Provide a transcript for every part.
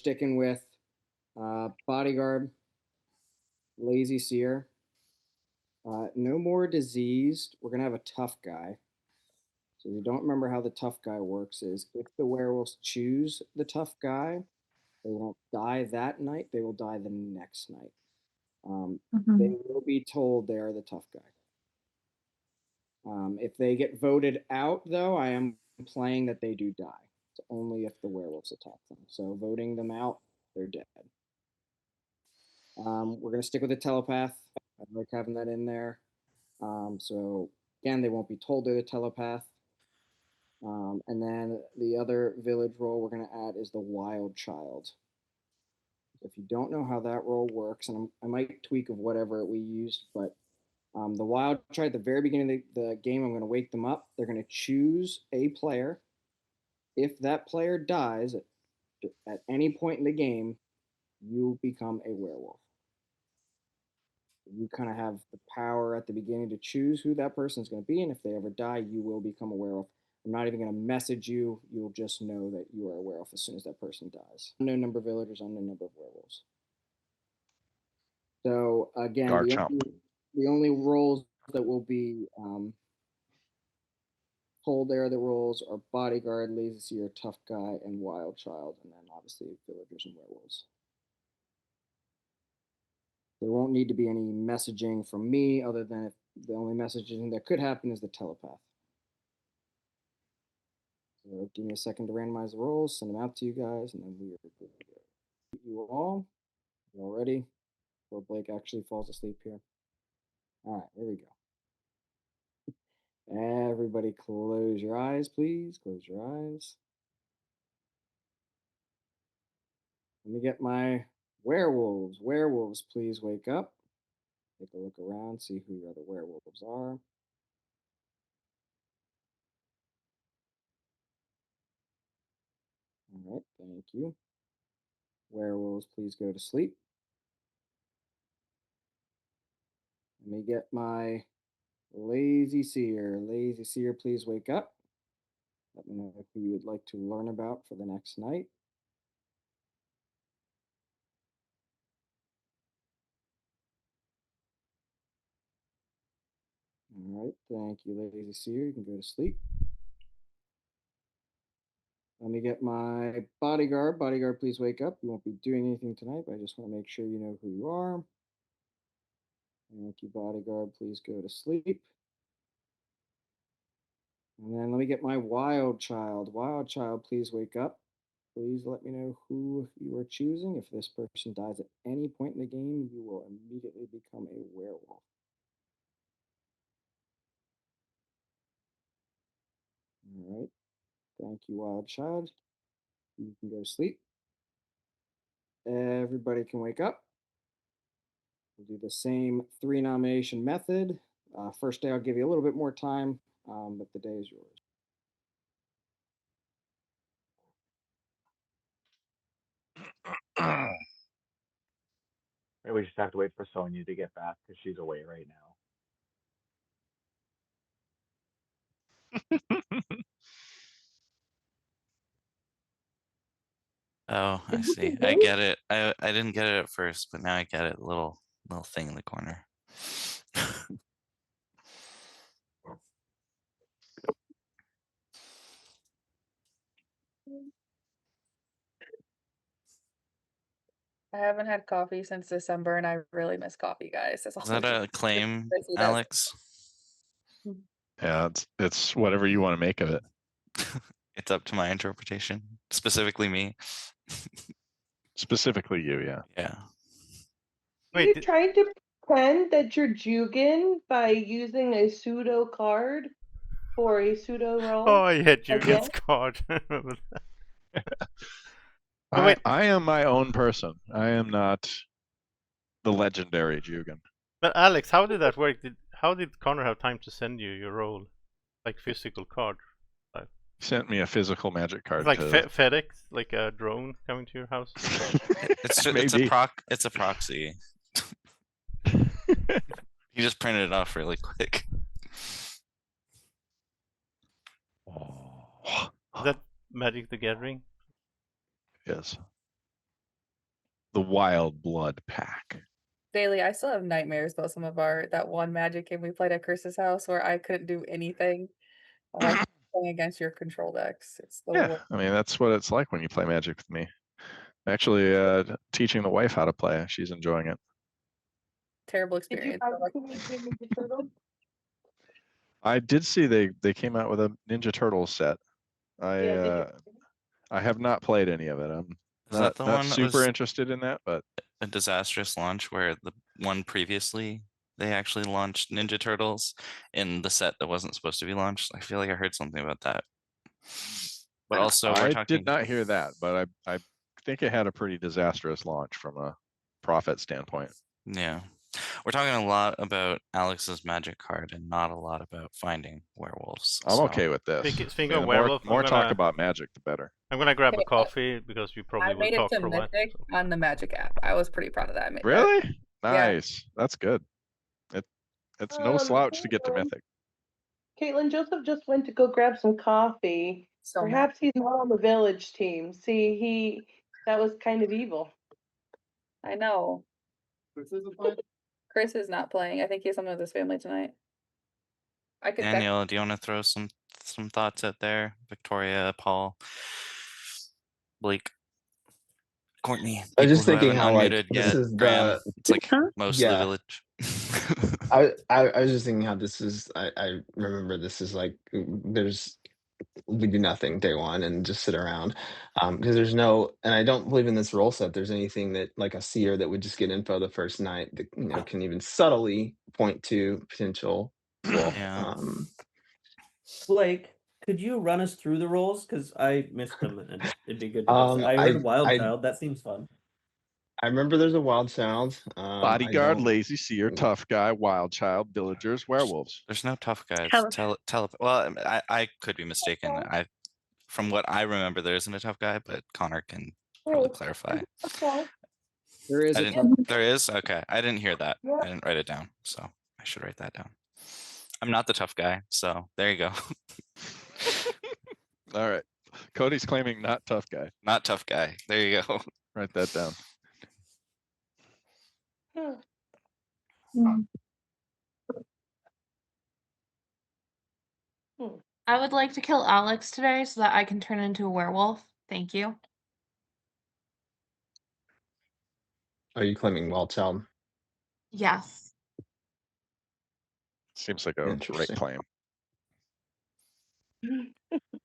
sticking with Bodyguard, Lazy Seer. No more diseased. We're gonna have a tough guy. So you don't remember how the tough guy works is if the werewolves choose the tough guy, they won't die that night. They will die the next night. They will be told they are the tough guy. If they get voted out, though, I am playing that they do die. It's only if the werewolves attack them. So voting them out, they're dead. We're going to stick with the telepath. I like having that in there. So again, they won't be told they're the telepath. And then the other village role we're going to add is the wild child. If you don't know how that role works, and I might tweak of whatever we used, but the wild child at the very beginning of the game, I'm going to wake them up. They're going to choose a player. If that player dies at any point in the game, you become a werewolf. You kind of have the power at the beginning to choose who that person is going to be, and if they ever die, you will become a werewolf. I'm not even going to message you. You'll just know that you are a werewolf as soon as that person dies. Unknown number of villagers, unknown number of werewolves. So again, the only roles that will be told there, the roles are bodyguard, lazy seer, tough guy, and wild child, and then obviously villagers and werewolves. There won't need to be any messaging from me other than if the only messaging that could happen is the telepath. So give me a second to randomize the roles, send them out to you guys, and then we are good to go. You all ready? Before Blake actually falls asleep here. All right, here we go. Everybody close your eyes, please. Close your eyes. Let me get my werewolves. Werewolves, please wake up. Take a look around, see who your other werewolves are. All right, thank you. Werewolves, please go to sleep. Let me get my lazy seer. Lazy seer, please wake up. Let me know who you would like to learn about for the next night. All right, thank you, lazy seer. You can go to sleep. Let me get my bodyguard. Bodyguard, please wake up. You won't be doing anything tonight, but I just want to make sure you know who you are. Thank you, bodyguard. Please go to sleep. And then let me get my wild child. Wild child, please wake up. Please let me know who you are choosing. If this person dies at any point in the game, you will immediately become a werewolf. All right. Thank you, wild child. You can go to sleep. Everybody can wake up. We'll do the same 3 nomination method. First day, I'll give you a little bit more time, but the day is yours. Maybe we just have to wait for Sonya to get back because she's away right now. Oh, I see. I get it. I didn't get it at first, but now I get it. Little thing in the corner. I haven't had coffee since December, and I really miss coffee, guys. Is that a claim, Alex? Yeah, it's whatever you want to make of it. It's up to my interpretation. Specifically me. Specifically you, yeah. Yeah. Are you trying to pretend that you're Jugan by using a pseudo card for a pseudo roll? Oh yeah, Jugan's card. I am my own person. I am not the legendary Jugan. But Alex, how did that work? How did Connor have time to send you your roll, like physical card? Like, he sent me a physical magic card. Like FedEx, like a drone coming to your house. It's a proxy. He just printed it off really quick. Is that Magic the Gathering? Yes. the Wild Blood Pack. Daily, I still have nightmares about some of that one Magic game we played at Chris's house where I couldn't do anything. Playing against your control decks. It's the Yeah, worst. I mean that's what it's like when you play Magic with me. Actually, teaching the wife how to play. She's enjoying it. Terrible Did you experience. guys but, like, see Ninja Turtles? I did see they came out with a Ninja Turtles set. Yeah, did you? I have not played any of it. I'm Is that the not one that super was interested in that, but a disastrous launch where the one previously they actually launched Ninja Turtles in the set that wasn't supposed to be launched? I feel like I heard something about that. But also we're I talking did not hear that. But I think it had a pretty disastrous launch from a profit standpoint. Yeah. We're talking a lot about Alex's Magic card and not a lot about finding werewolves. I'm so- okay with this. Speaking I of mean, Werewolf, more I'm talk gonna- about Magic, the better. I'm gonna grab a Okay, coffee because you I probably will made it talk to for a while. Mythic so- on the Magic app. I was pretty proud of that. I made that. Really? Yeah. Nice. That's good. It's no slouch to get to Mythic. Caitlin, Joseph just went to go grab some coffee. So mad. Perhaps he's not on the village team. See, that was kind of evil. I know. Chris is not playing. I think he has something with his family tonight. I could text- Daniel, do you want to throw some thoughts out there? Victoria, Paul, Blake, Courtney. I was just people who thinking haven't how like unmuted this yet. is Graham, the it's like most of the yeah. village. I was just thinking how this is. I remember this is like we do nothing day one and just sit around because there's no, and I don't believe in this role set. There's anything that like a seer that would just get info the first night that can even subtly point to potential wolf. Yeah. Blake, could you run us through the roles? Because I missed them and it'd be good to listen. I heard Wild Child. That seems fun. I remember there's a wild child. Bodyguard, lazy seer, tough guy, wild child, villagers, werewolves. There's no tough guys. Tele- Well, I could be mistaken. From what I remember, there isn't a tough guy, but Connor can probably clarify. There is. There is? Okay. I didn't hear that. Yeah. I didn't write it down. So I should write that down. I'm not the tough guy. So there you go. All right. Cody's claiming not tough guy. Not tough guy. There you go. Write that down. I would like to kill Alex today so that I can turn into a werewolf. Thank you. Are you claiming wild child? Yes. Seems like a great Interesting. claim.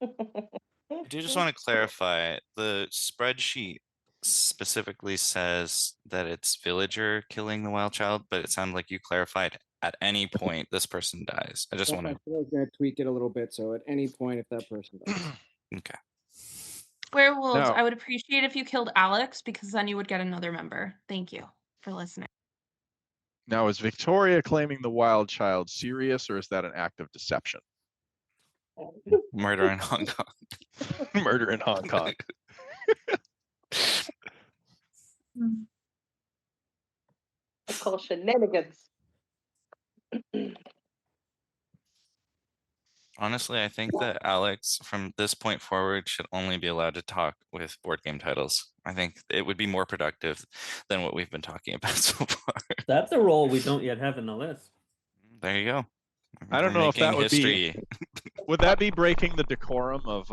I do just want to clarify the spreadsheet specifically says that it's villager killing the wild child, but it sounded like you clarified at any point this person dies. I just want to. I feel like I'm gonna tweak it a little bit. So at any point, if that person dies. Okay. Werewolves, No. I would appreciate if you killed Alex because then you would get another member. Thank you for listening. Now, is Victoria claiming the wild child serious, or is that an act of deception? Murder in Hong Kong. Murder in Hong Kong. I call shenanigans. Honestly, I think that Alex, from this point forward, should only be allowed to talk with board game titles. I think it would be more productive than what we've been talking about so far. That's a role we don't yet have in the list. There you go. I don't We're know if that making would history. Would that be breaking the decorum of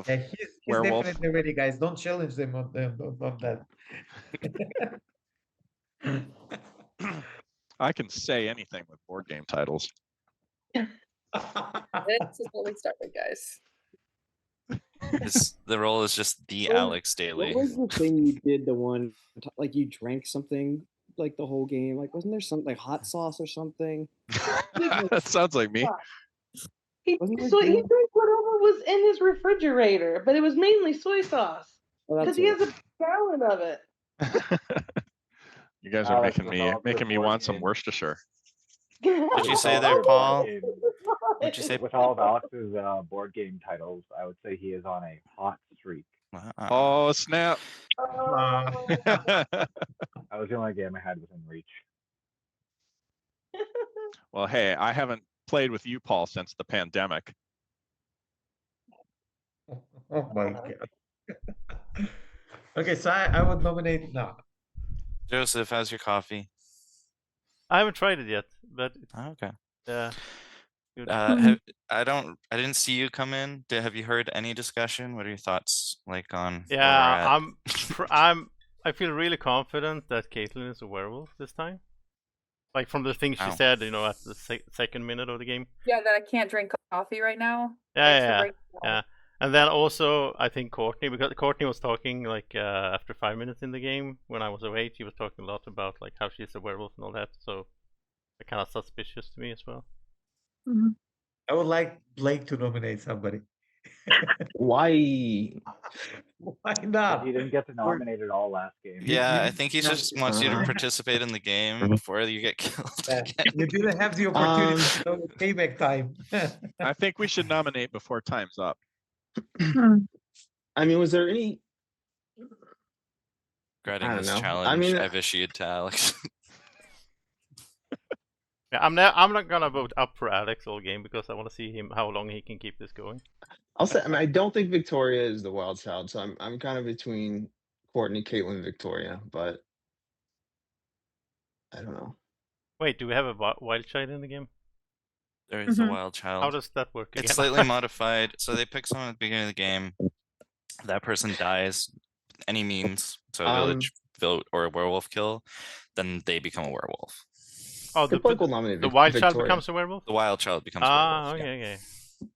Yeah, he's Werewolf? definitely ready, guys. Don't challenge them on that. I can say anything with board game titles. This is what we start with, guys. The role is just the What- Alex Daily. What was the thing you did? The one like you drank something like the whole game. Like wasn't there something like hot sauce or something? That sounds like me. He Wasn't there drank gin? whatever was in his refrigerator, but it was mainly soy sauce Oh, because that's he it. has a gallon of it. You guys are Alex, making with me all your making me board want some game- Worcestershire. Did you with say all there, your board Paul? game- What'd you say? With all of Alex's board game titles, I would say he is on a hot streak. Oh snap! That was the only game I had within reach. Well, hey, I haven't played with you, Paul, since the pandemic. Oh my god. Okay, so I would nominate no. Joseph, how's your coffee? I haven't tried it yet, but okay. Yeah. Good. I didn't see you come in. Have you heard any discussion? What are your thoughts like on where we're Yeah, at? I feel really confident that Caitlyn is a werewolf this time. Like from the things she Wow. said, at the second minute of the game. Yeah, that I can't drink coffee right now. Yeah. And then also, I think Courtney, because Courtney was talking like after 5 minutes in the game when I was away, she was talking a lot about like how she's a werewolf and all that. So, it's kind of suspicious to me as well. I would like Blake to nominate somebody. Why? Why not? He didn't get to nominate at all last game. Yeah, I think he just wants you to participate in the game before you get killed. You didn't have the opportunity to know the payback time. I think we should nominate before time's up. I mean, was there any? Regretting I don't this know. challenge I mean, I've issued to Alex. Yeah, I'm not gonna vote up for Alex all game because I want to see how long he can keep this going. I'll say. I mean, I don't think Victoria is the wild child, so I'm kind of between Courtney, Caitlyn, Victoria, but I don't know. Wait, do we have a wild child in the game? There is a wild child. How does that work? It's slightly modified. So they pick someone at the beginning of the game. That person dies, any means, so a village vote or a werewolf kill, then they become a werewolf. Oh, the wild child becomes a werewolf? The wild child becomes a werewolf. Okay.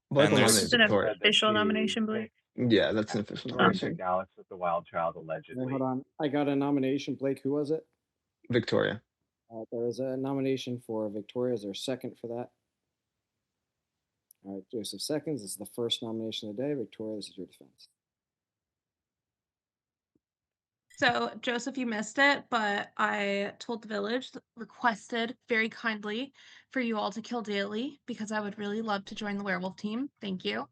Blake will This nominate is an Victoria. official nomination, Blake. Yeah, that's an official nomination. Alex with the wild child allegedly. Hold on, I got a nomination. Blake, who was it? Victoria. There is a nomination for Victoria. Is there a second for that? All right, Joseph seconds. This is the first nomination of the day. Victoria, this is your defense. So, Joseph, you missed it, but I told the village, requested very kindly for you all to kill Daily because I would really love to join the werewolf team. Thank you.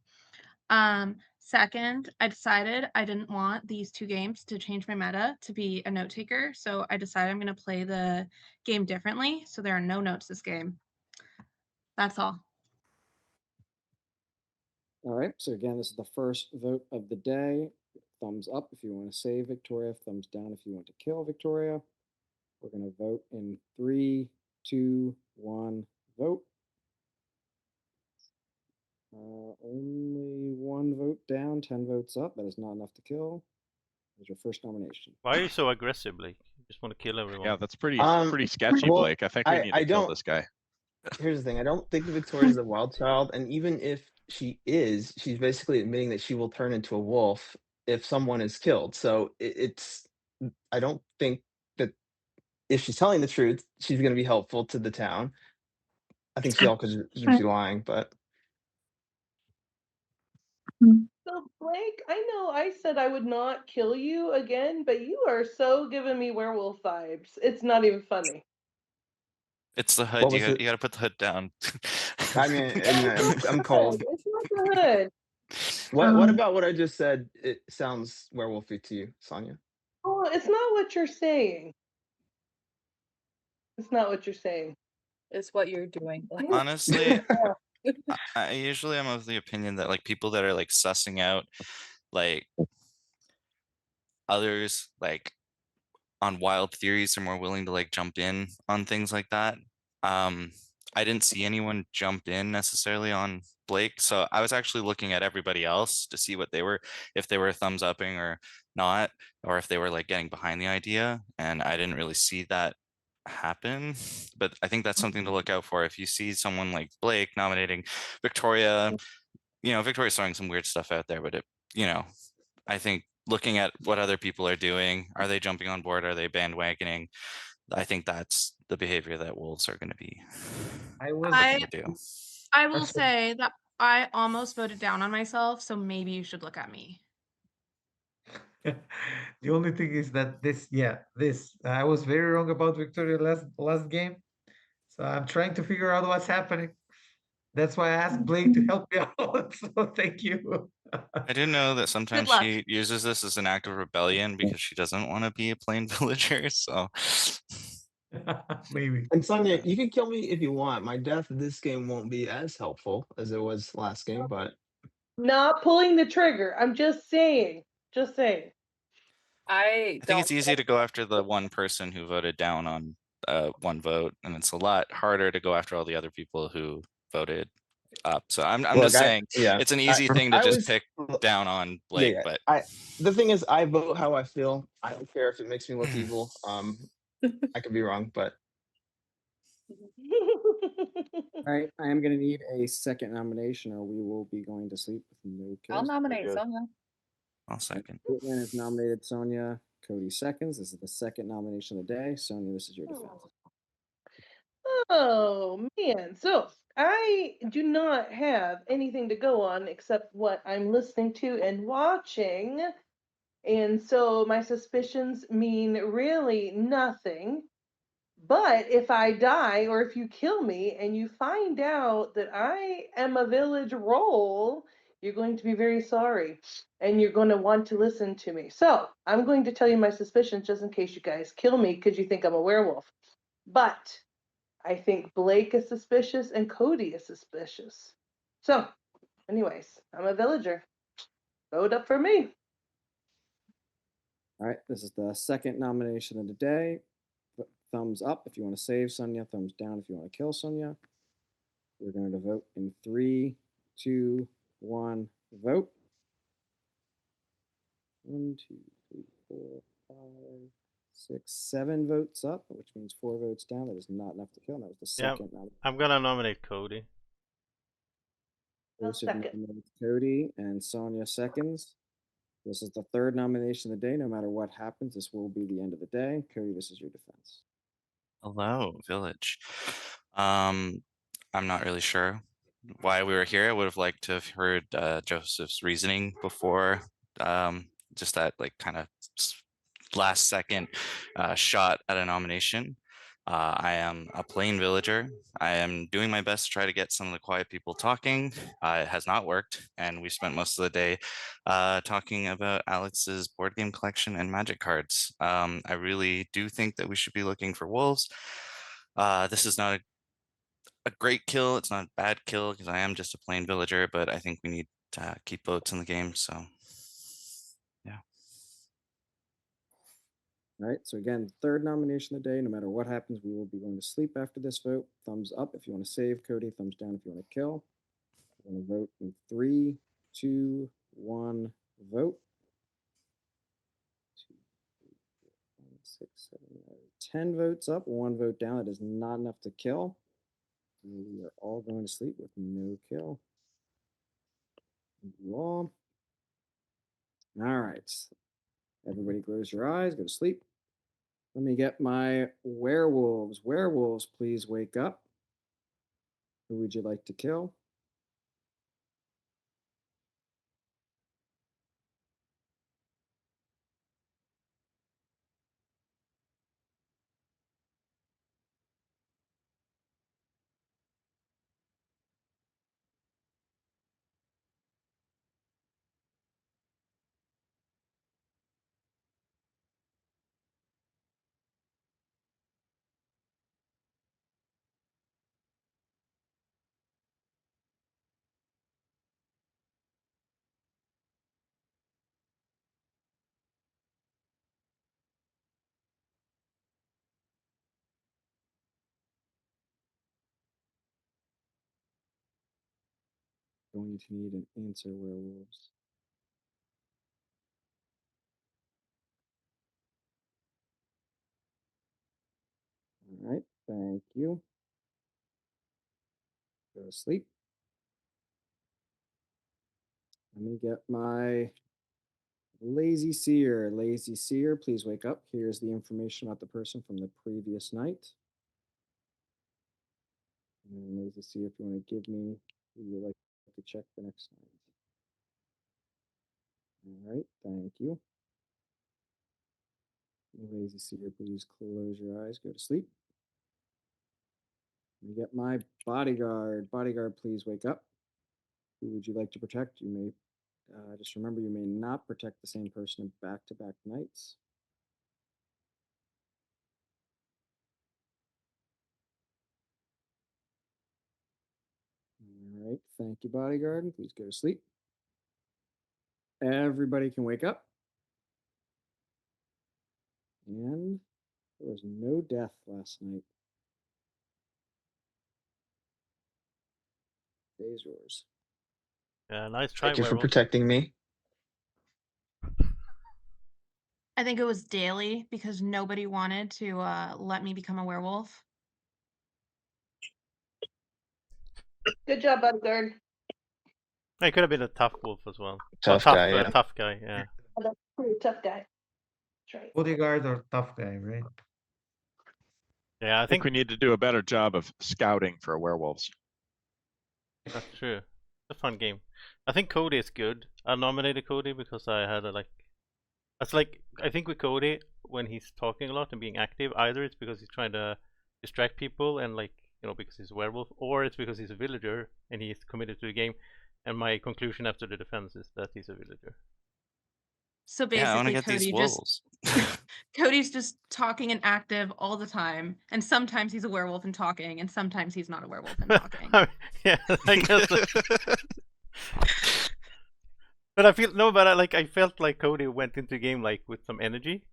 Second, I decided I didn't want these two games to change my meta to be a note taker, so I decided I'm going to play the game differently, so there are no notes this game. That's all. All right, so again, this is the first vote of the day. Thumbs up if you want to save Victoria, thumbs down if you want to kill Victoria. We're going to vote in 3, 2, 1, vote. Only one vote down, 10 votes up. That is not enough to kill. That was your first nomination. Why are you so aggressive, Blake? You just want to kill everyone. Yeah, that's pretty sketchy, Blake. I think we need to kill this guy. Here's the thing. I don't think Victoria's the wild child, and even if she is, she's basically admitting that she will turn into a wolf if someone is killed. So I don't think that if she's telling the truth, she's going to be helpful to the town. I think she all could just be lying, but. So Blake, I know I said I would not kill you again, but you are so giving me werewolf vibes. It's not even funny. It's the hood. You got to put the hood down. I mean, I'm cold. It's not the hood. What about what I just said? It sounds werewolfy to you, Sonia. Oh, it's not what you're saying. It's not what you're saying. It's what you're doing. Honestly, I usually am of the opinion that like people that are like sussing out like others like on wild theories are more willing to like jump in on things like that. I didn't see anyone jump in necessarily on Blake, so I was actually looking at everybody else to see what they were, if they were thumbs upping or not, or if they were like getting behind the idea, and I didn't really see that happen. But I think that's something to look out for. If you see someone like Blake nominating Victoria, Victoria's throwing some weird stuff out there, but I think looking at what other people are doing, are they jumping on board, are they bandwagoning, I think that's the behavior that wolves are going to be looking to do. I will say that I almost voted down on myself, so maybe you should look at me. The only thing is that I was very wrong about Victoria last game, so I'm trying to figure out what's happening. That's why I asked Blake to help me out. So thank you. I do know that sometimes she uses this as an act of rebellion because she doesn't want to be a plain villager. So maybe. And Sonia, you can kill me if you want. My death this game won't be as helpful as it was last game, but not pulling the trigger. I'm just saying. Just saying. I think it's easy to go after the one person who voted down on one vote, and it's a lot harder to go after all the other people who voted up. So I'm Look, just saying it's an easy thing to I just was pick down on Blake, yeah, but the thing is, I vote how I feel. I don't care if it makes me look evil. I could be wrong, but All right, I am going to need a second nomination, or we will be going to sleep with no I'll kills. nominate Sonia. I'll second. Caitlin has nominated Sonia. Cody seconds. This is the second nomination of the day. Sonia, this is your defense. Oh man, so I do not have anything to go on except what I'm listening to and watching. And so my suspicions mean really nothing. But if I die or if you kill me and you find out that I am a village roll, you're going to be very sorry and you're going to want to listen to me. So I'm going to tell you my suspicions just in case you guys kill me because you think I'm a werewolf. But I think Blake is suspicious and Cody is suspicious. So, anyways, I'm a villager. Vote up for me. All right, this is the second nomination of the day. Thumbs up if you want to save Sonia. Thumbs down if you want to kill Sonia. We're going to vote in 3, 2, 1, vote. 1, 2, 3, 4, 5, 6, 7 votes up, which means 4 votes down. That is not enough to kill. And that was the second nomination. I'm gonna nominate Cody. Joseph nominates Cody and Sonia seconds. This is the third nomination of the day. No matter what happens, this will be the end of the day. Cody, this is your defense. Hello, village. I'm not really sure why we were here. I would have liked to have heard Joseph's reasoning before just that like kind of last second shot at a nomination. I am a plain villager. I am doing my best to try to get some of the quiet people talking. It has not worked, and we spent most of the day talking about Alex's board game collection and magic cards. I really do think that we should be looking for wolves. This is not a great kill. It's not a bad kill because I am just a plain villager, but I think we need to keep votes in the game. So, yeah. All right, so again, third nomination of the day. No matter what happens, we will be going to sleep after this vote. Thumbs up if you want to save Cody. Thumbs down if you want to kill. We're going to vote in 3, 2, 1, vote. 2, 3, 4, 5, 6, 7, 8, 10 votes up, 1 vote down. That is not enough to kill. We are all going to sleep with no kill. Thank you all. All right. Everybody close your eyes, go to sleep. Let me get my werewolves. Werewolves, please wake up. Who would you like to kill? Going to need an answer, werewolves. All right, thank you. Go to sleep. Let me get my lazy seer. Lazy seer, please wake up. Here's the information about the person from the previous night. And lazy seer, if you want to give me who you'd like to check the next night. All right, thank you. Lazy seer, please close your eyes, go to sleep. You get my bodyguard. Bodyguard, please wake up. Who would you like to protect? You may just remember you may not protect the same person back-to-back nights. All right, thank you, bodyguard. Please go to sleep. Everybody can wake up. And there was no death last night. Days yours. Nice try, Thank you for Werewolf. protecting me. I think it was daily because nobody wanted to let me become a werewolf. Good job, Bodyguard. It could have been a tough wolf as well. Tough guy, yeah. Tough guy, yeah. Oh, that's pretty tough guy. That's right. Bodyguard or tough guy, right? Yeah, I think we need to do a better job of scouting for werewolves. That's true. It's a fun game. I think Cody is good. I nominated Cody because I had a I think with Cody, when he's talking a lot and being active, either it's because he's trying to distract people and because he's a werewolf, or it's because he's a villager and he's committed to the game. And my conclusion after the defense is that he's a villager. So Yeah, I want to basically, get these wolves. Cody's just talking and active all the time, and sometimes he's a werewolf and talking, and sometimes he's not a werewolf and talking. Yeah, I guess. But I felt like Cody went into the game with some energy,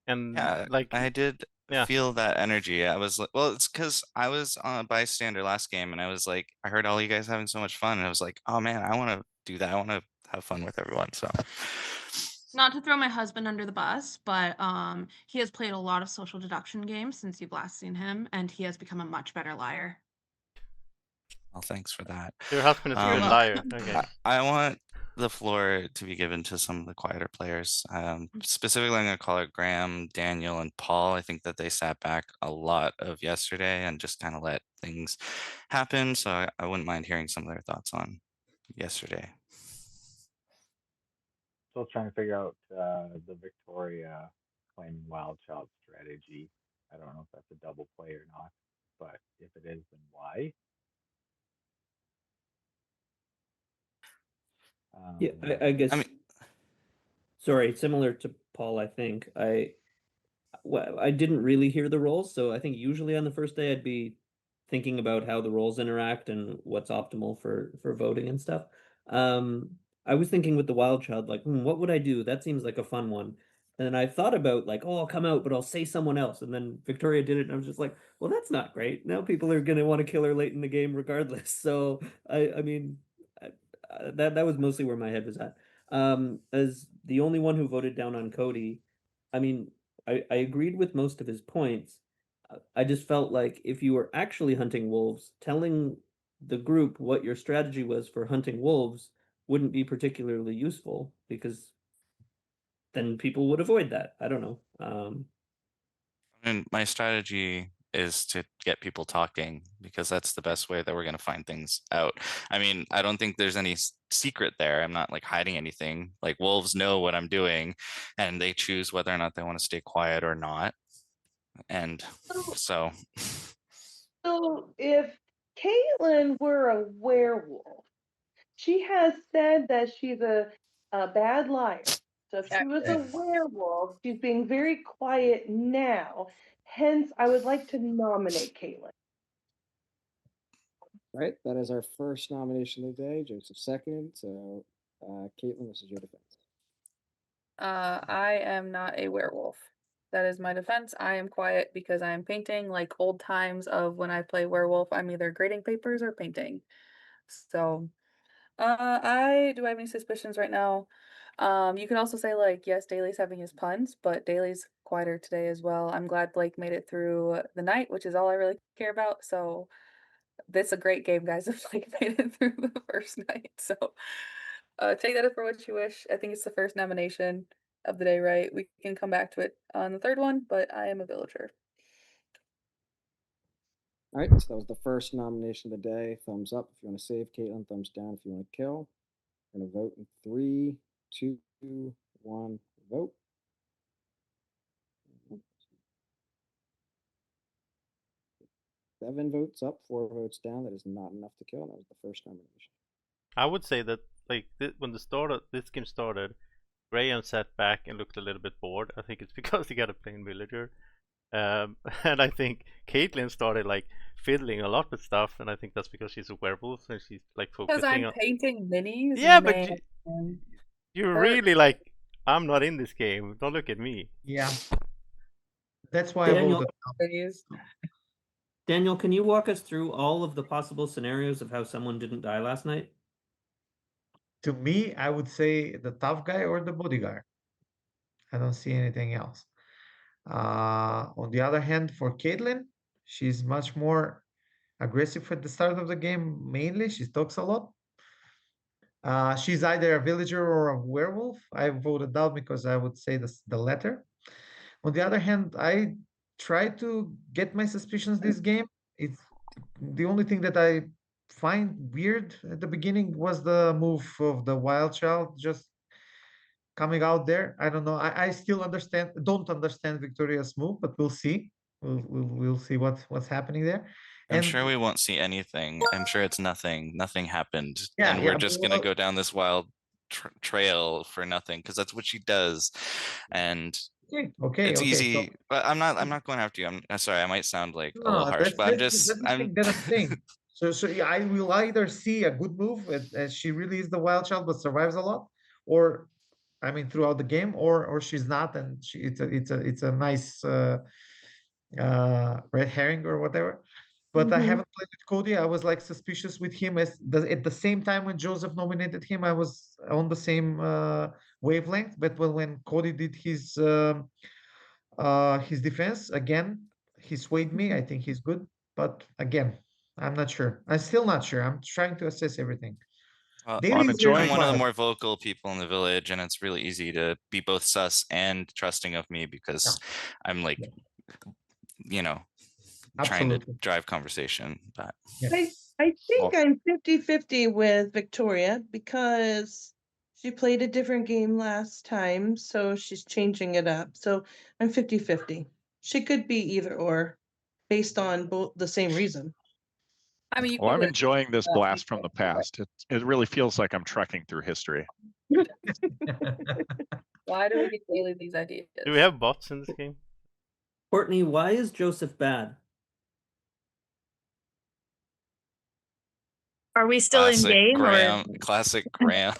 and I did feel that energy. I was like, well, it's because I was on a bystander last game, and I was like, I heard all you guys having so much fun, and I was like, oh man, I want to do that. I want to have fun with everyone. So. Not to throw my husband under the bus, but he has played a lot of social deduction games since you've last seen him, and he has become a much better liar. Well, thanks for that. Your husband is a good liar. Okay. I want the floor to be given to some of the quieter players. Specifically, I'm going to call it Graham, Daniel, and Paul. I think that they sat back a lot of yesterday and just kind of let things happen. So I wouldn't mind hearing some of their thoughts on yesterday. Still trying to figure out the Victoria claiming wild child strategy. I don't know if that's a double play or not, but if it is, then why? Yeah, I guess. Sorry, similar to Paul, I think I didn't really hear the roles, so I think usually on the first day I'd be thinking about how the roles interact and what's optimal for voting and stuff. I was thinking with the wild child, what would I do? That seems like a fun one. And then I thought about oh, I'll come out, but I'll say someone else. And then Victoria did it, and I was just like, well, that's not great. Now people are gonna want to kill her late in the game regardless. So I mean, that was mostly where my head was at. As the only one who voted down on Cody, I mean, I agreed with most of his points. I just felt like if you were actually hunting wolves, telling the group what your strategy was for hunting wolves wouldn't be particularly useful because then people would avoid that. I don't know. I mean, my strategy is to get people talking because that's the best way that we're going to find things out. I mean, I don't think there's any secret there. I'm not hiding anything. Wolves know what I'm doing and they choose whether or not they want to stay quiet or not. And so if Caitlin were a werewolf, she has said that she's a bad liar. So if she was a werewolf, she's being very quiet now. Hence, I would like to nominate Caitlin. All right, that is our first nomination of the day. Joseph second. So, Caitlin, this is your defense. I am not a werewolf. That is my defense. I am quiet because I am painting like old times of when I play werewolf. I'm either grading papers or painting. So, do I have any suspicions right now? You can also say yes, Daly's having his puns, but Daly's quieter today as well. I'm glad Blake made it through the night, which is all I really care about. So, this is a great game, guys. If Blake made it through the first night, so take that for what you wish. I think it's the first nomination of the day, right? We can come back to it on the third one, but I am a villager. All right, so that was the first nomination of the day. Thumbs up if you want to save Caitlin. Thumbs down if you want to kill. We're going to vote in 3, 2, 1, vote. Seven votes up, 4 votes down. That is not enough to kill. That was the first nomination. I would say that when this game started, Graham sat back and looked a little bit bored. I think it's because he got a plain villager. And I think Caitlin started fiddling a lot with stuff, and I think that's because she's a werewolf and she's focusing because I'm painting minis. Yeah, but you're really I'm not in this game. Don't look at me. Yeah. That's why I Daniel, voted. Daniel, can you walk us through all of the possible scenarios of how someone didn't die last night? To me, I would say the tough guy or the bodyguard. I don't see anything else. On the other hand, for Caitlyn, she's much more aggressive at the start of the game. Mainly, she talks a lot. She's either a villager or a werewolf. I voted out because I would say the latter. On the other hand, I try to get my suspicions this game. It's the only thing that I find weird at the beginning was the move of the wild child just coming out there. I don't know. I still don't understand Victoria's move, but we'll see. We'll see what's happening there. I'm And sure we won't see anything. I'm sure it's nothing. Nothing happened, yeah, and yeah, we're just gonna go down this wild trail for nothing because that's what she does, and okay, it's okay. easy. But I'm not going after you. I'm sorry. I might sound like a little No, harsh, but that's the thing that I'm saying. So yeah, I will either see a good move as she really is the wild child but survives a lot, or I mean throughout the game, or she's not, and it's a nice red herring or whatever. But I haven't played with Cody. I was like suspicious with him at the same time when Joseph nominated him. I was on the same wavelength. But when Cody did his defense again, he swayed me. I think he's good, but again, I'm not sure. I'm still not sure. I'm trying to assess everything. Well, Daily I'm is very I'm one of the quiet. more vocal people in the village, and it's really easy to be both sus and trusting of me because I'm like, you know, trying to Absolutely. drive conversation. But I think I'm 50-50 with Victoria because she played a different game last time, so she's changing it up. So I'm 50-50. She could be either or based on both the same reason. I mean, Well, I'm enjoying this blast from the past. It really feels like I'm trekking through history. Why do we get daily these ideas? Do we have bots in this game? Courtney, why is Joseph bad? Are we still in classic game Graham, classic Graham.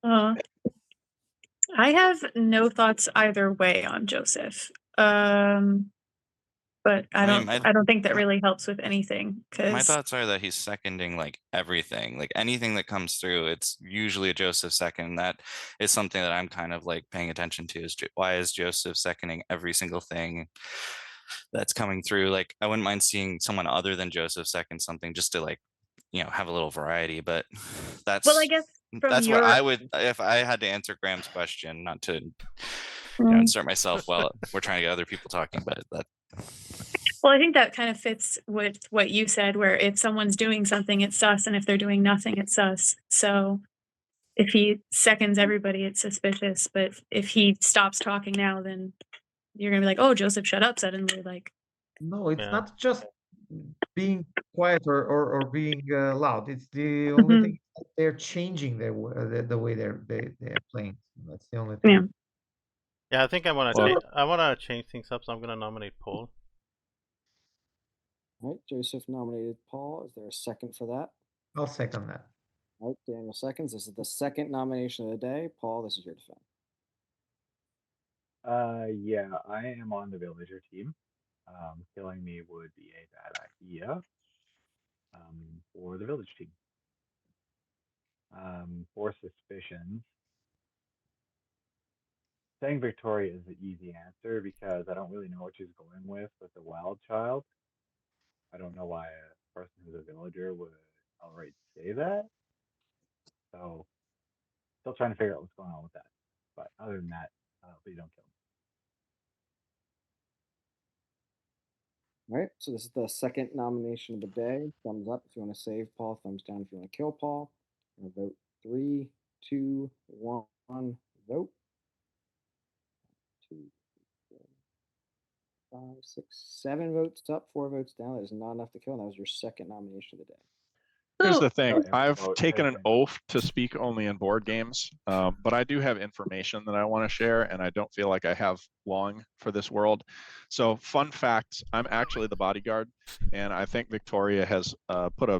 uh, I have no thoughts either way on Joseph. But I don't think that really helps with anything My because thoughts are that he's seconding like everything, like anything that comes through. It's usually a Joseph second. That is something that I'm kind of like paying attention to. Is why is Joseph seconding every single thing that's coming through? Like I wouldn't mind seeing someone other than Joseph second something just to like, you know, have a little variety. But that's well, I guess from that's your what I would if I had to answer Graham's question, not to insert myself while we're trying to get other people talking. But that. Well, I think that kind of fits with what you said, where if someone's doing something, it's sus, and if they're doing nothing, it's sus. So if he seconds everybody, it's suspicious. But if he stops talking now, then you're gonna be like, "Oh, Joseph, shut up!" Suddenly, like. No, it's not just being quiet or being loud. It's the only thing that they're changing the way they're playing. That's the only thing. Yeah, I think I want to change things up, so I'm gonna nominate Paul. All right, Joseph nominated Paul. Is there a second for that? I'll second that. All right, Daniel seconds. This is the second nomination of the day. Paul, this is your defense. Yeah, I am on the villager team. Killing me would be a bad idea for the village team. For suspicions, saying Victoria is the easy answer because I don't really know what she's going with the wild child. I don't know why a person who's a villager would outright say that. So, still trying to figure out what's going on with that. But other than that, please don't kill me. All right, so this is the second nomination of the day. Thumbs up if you want to save Paul. Thumbs down if you want to kill Paul. I'm gonna vote 3, 2, 1. Vote. 2, 4, 5, 6, 7 votes up, 4 votes down. That is not enough to kill. And that was your second nomination of the day. Here's the thing. I've taken an oath to speak only in board games, but I do have information that I want to share, and I don't feel like I have long for this world. So fun fact, I'm actually the bodyguard, and I think Victoria has put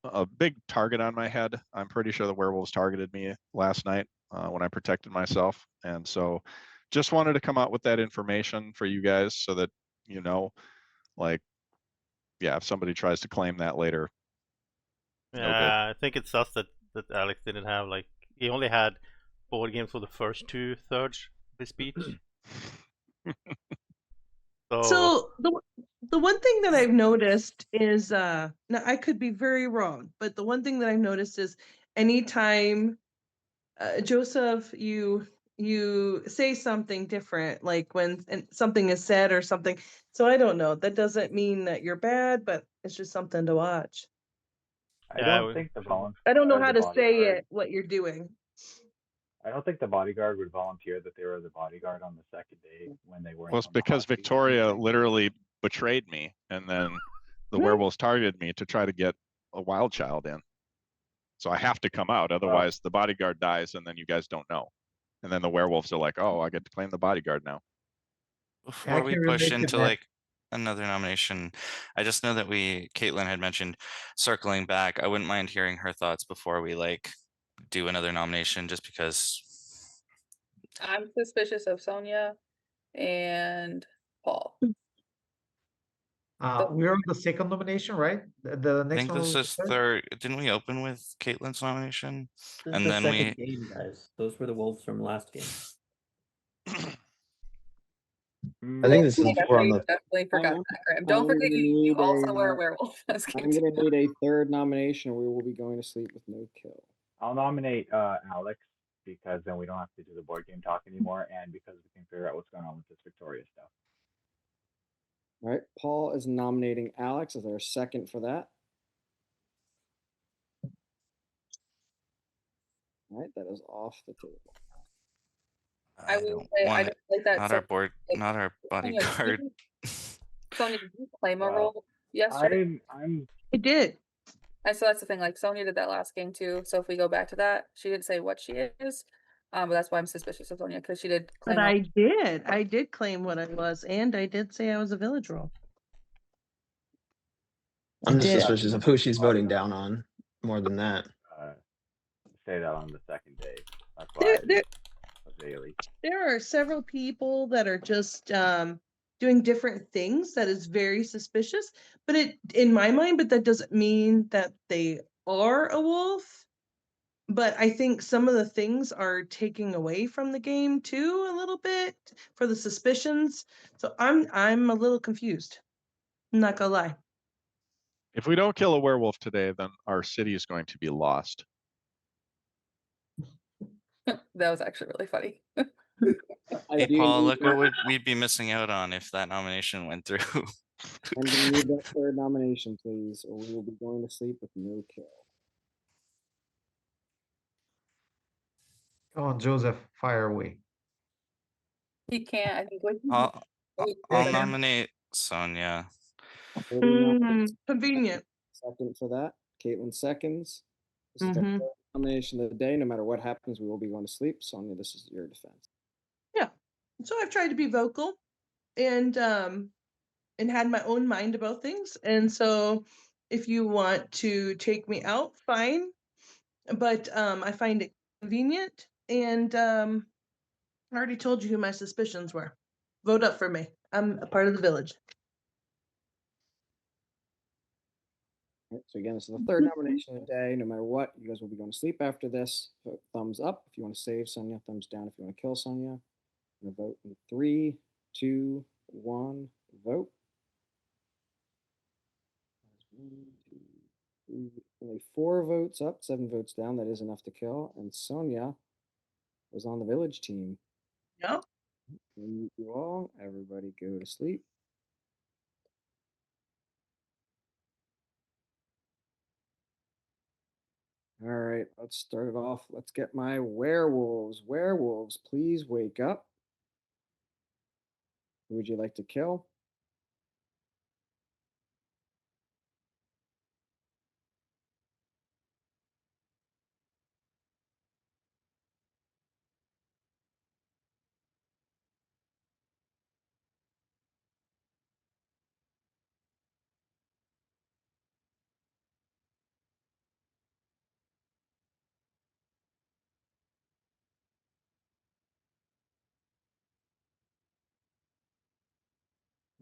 a big target on my head. I'm pretty sure the werewolves targeted me last night. when I protected myself. And so just wanted to come out with that information for you guys so that, you know, like, yeah, if somebody tries to claim that later. Yeah, No good. I think it's us that Alex didn't have, like, he only had board games for the first 2/3 of his speech. So the one thing that I've noticed is now I could be very wrong, but the one thing that I've noticed is anytime Joseph, you say something different, like when something is said or something. So I don't know. That doesn't mean that you're bad, but it's just something to watch. I don't think the I don't know how to say it. What you're doing. I don't think the bodyguard would volunteer that they were the bodyguard on the second day when they weren't. Well, it's because Victoria literally betrayed me, and then the werewolves targeted me to try to get a wild child in. So I have to come out, otherwise the bodyguard dies, and then you guys don't know. And then the werewolves are like, "Oh, I get to claim the bodyguard now." Before we push into like another nomination, I just know that Caitlin had mentioned circling back. I wouldn't mind hearing her thoughts before we like do another nomination, just because I'm suspicious of Sonia and Paul. We're on the second nomination, right? The I next think one this was is the third? third. Didn't we open with Caitlin's nomination? This is And the then second game, guys. Those were the wolves from last game. I think this is we're on the. Definitely forgot that, Graham. Don't forget you also were a werewolf. I'm going to need a third nomination, or we will be going to sleep with no kill. I'll nominate Alex, because then we don't have to do the board game talk anymore, and because we can figure out what's going on with this Victoria stuff. All right, Paul is nominating Alex. Is there a second for that? All right, that is off the table. I will say I don't like that. Not our board, not our bodyguard. Sonia, did you claim a role yesterday? I did. And so that's the thing. Like Sonia did that last game too. So if we go back to that, she didn't say what she is. But that's why I'm suspicious of Sonia, because she did claim. But I did claim what I was, and I did say I was a village role. I'm just suspicious of who she's voting down on more than that. Say that on the second day. That's why there are several people that are just doing different things that is very suspicious. But in my mind, but that doesn't mean that they are a wolf. But I think some of the things are taking away from the game too a little bit for the suspicions. So I'm a little confused. I'm not gonna lie. If we don't kill a werewolf today, then our city is going to be lost. That was actually really funny. Hey Paul, look what we'd be missing out on if that nomination went through. I'm going to need that third nomination, please, or we will be going to sleep with no kill. Come on, Joseph, fire away. He can't. I think. I'll nominate Sonia. Convenient. Second for that. Caitlin seconds. This is the third nomination of the day. No matter what happens, we will be going to sleep. Sonia, this is your defense. Yeah. So I've tried to be vocal and had my own mind about things. And so if you want to take me out, fine. But I find it convenient. And I already told you who my suspicions were. Vote up for me. I'm a part of the village. Right, so again, this is the third nomination of the day. No matter what, you guys will be going to sleep after this. Vote thumbs up if you want to save Sonia. Thumbs down if you want to kill Sonia. I'm going to vote in 3, 2, 1, vote. 1, 2, 3, only 4 votes up, 7 votes down. That is enough to kill. And Sonia was on the village team. Yep. Thank you all. Everybody go to sleep. All right, let's start it off. Let's get my werewolves. Werewolves, please wake up. Who would you like to kill?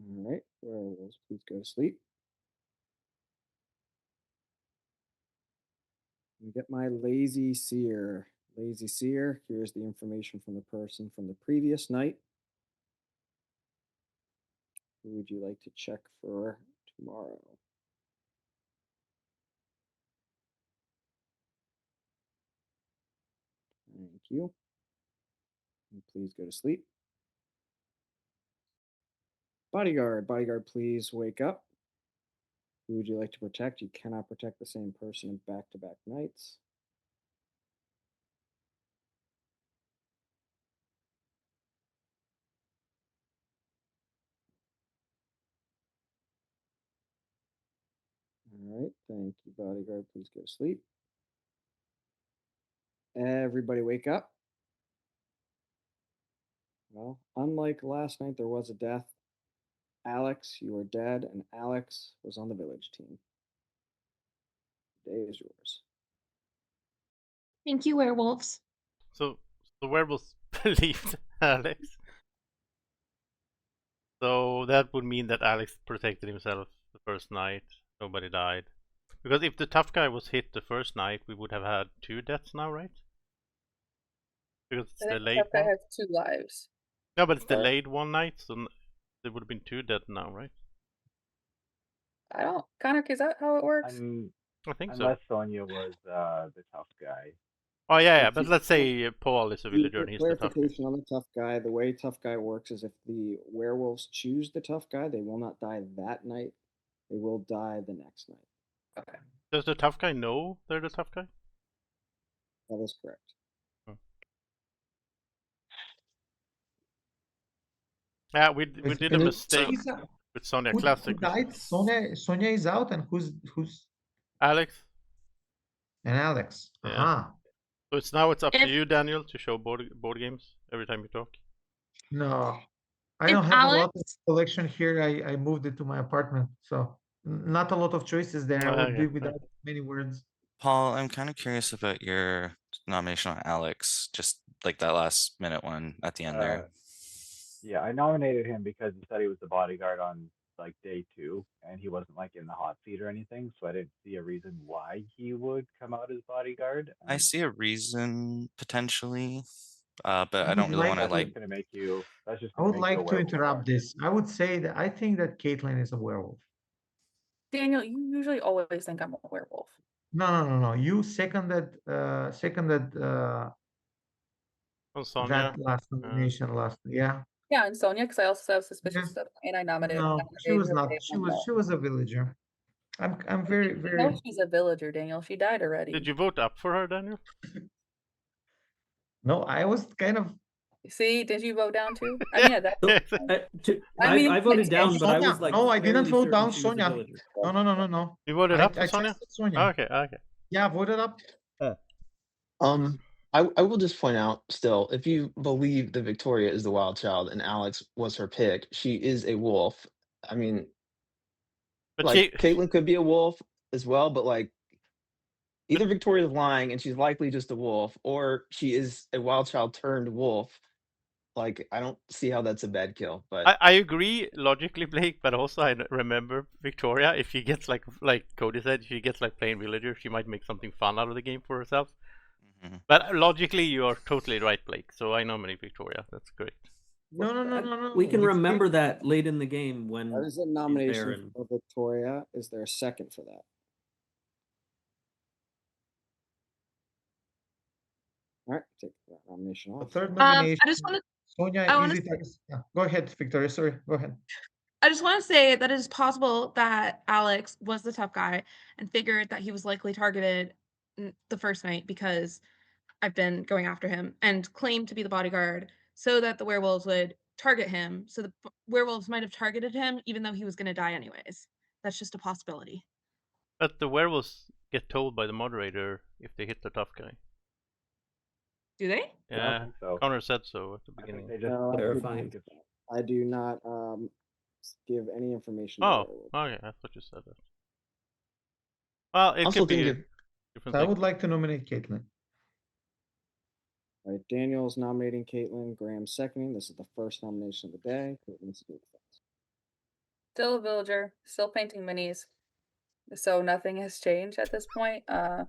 All right, werewolves, please go to sleep. And get my lazy seer. Lazy seer, here's the information from the person from the previous night. Who would you like to check for tomorrow? Thank you. And please go to sleep. Bodyguard, please wake up. Who would you like to protect? You cannot protect the same person in back-to-back nights. All right, thank you, bodyguard. Please go to sleep. Everybody wake up. Well, unlike last night, there was a death. Alex, you are dead, and Alex was on the village team. The day is yours. Thank you, werewolves. So the werewolves believed Alex. So that would mean that Alex protected himself the first night. Nobody died. Because if the tough guy was hit the first night, we would have had 2 deaths now, right? Because it's I think the delayed tough guy one. has 2 lives. No, but it's delayed one night, so there would have been 2 dead now, right? I don't. Connor, is that how it works? I think so. Unless Sonia was the tough guy. Oh yeah, but let's say Paul is a villager and he's the tough guy. Clarification on the tough guy. The way tough guy works is if the werewolves choose the tough guy, they will not die that night. They will die the next night. Okay. Does the tough guy know they're the tough guy? That is correct. Yeah, we did a mistake with Sonia Classic. Who died? Sonia is out, and who's Alex. And Alex. Yeah. Aha. So it's up to you, Daniel, to show board games every time you talk. No, I don't have a lot of collection here. I moved it to my apartment, so not a lot of choices there. I would be without many words. Paul, I'm kind of curious about your nomination on Alex, just like that last minute one at the end there. Yeah, I nominated him because he said he was the bodyguard on like day 2, and he wasn't like in the hot seat or anything, so I didn't see a reason why he would come out as bodyguard. I see a reason potentially, but I don't really want to like. Gonna make you. That's just. I would like to interrupt this. I would say that I think that Caitlin is a werewolf. Daniel, you usually always think I'm a werewolf. No. You seconded Sonia. that last nomination yeah. Yeah, and Sonia, because I also have suspicious stuff, and I nominated. No, she was not. She was a villager. I'm very. No, she's a villager, Daniel. She died already. Did you vote up for her, Daniel? No, I was kind of. See, did you vote down too? I mean, yeah, that's. I voted down, but I was like. No, I didn't vote down Sonia. No. You voted up for Sonia? Okay. Yeah, I voted up. I will just point out still, if you believe that Victoria is the wild child and Alex was her pick, she is a wolf. I mean, but like Caitlin could be a wolf as well, but like either Victoria's lying and she's likely just a wolf, or she is a wild child turned wolf. Like, I don't see how that's a bad kill. But I agree logically, Blake, but also I remember Victoria, if she gets like Cody said, if she gets like plain villager, she might make something fun out of the game for herself. But logically, you are totally right, Blake. So I nominate Victoria. That's great. No. We can remember that late in the game when. That is a nomination for Victoria. Is there a second for that? All right, take that nomination off. The third nomination. I just want to. Sonia, go ahead, Victoria. Sorry, go ahead. I just want to say that it is possible that Alex was the tough guy and figured that he was likely targeted the first night because I've been going after him, and claimed to be the bodyguard so that the werewolves would target him. So the werewolves might have targeted him even though he was going to die anyways. That's just a possibility. But the werewolves get told by the moderator if they hit the tough guy. Do they? Yeah, Connor said so at the beginning. Terrifying. I do not give any information. Oh, okay. I thought you said that. Well, it could be. I would like to nominate Caitlin. All right, Daniel's nominating Caitlin. Graham's seconding. This is the first nomination of the day. Caitlin's Still a villager, still painting minis. So nothing has changed at this point. Oh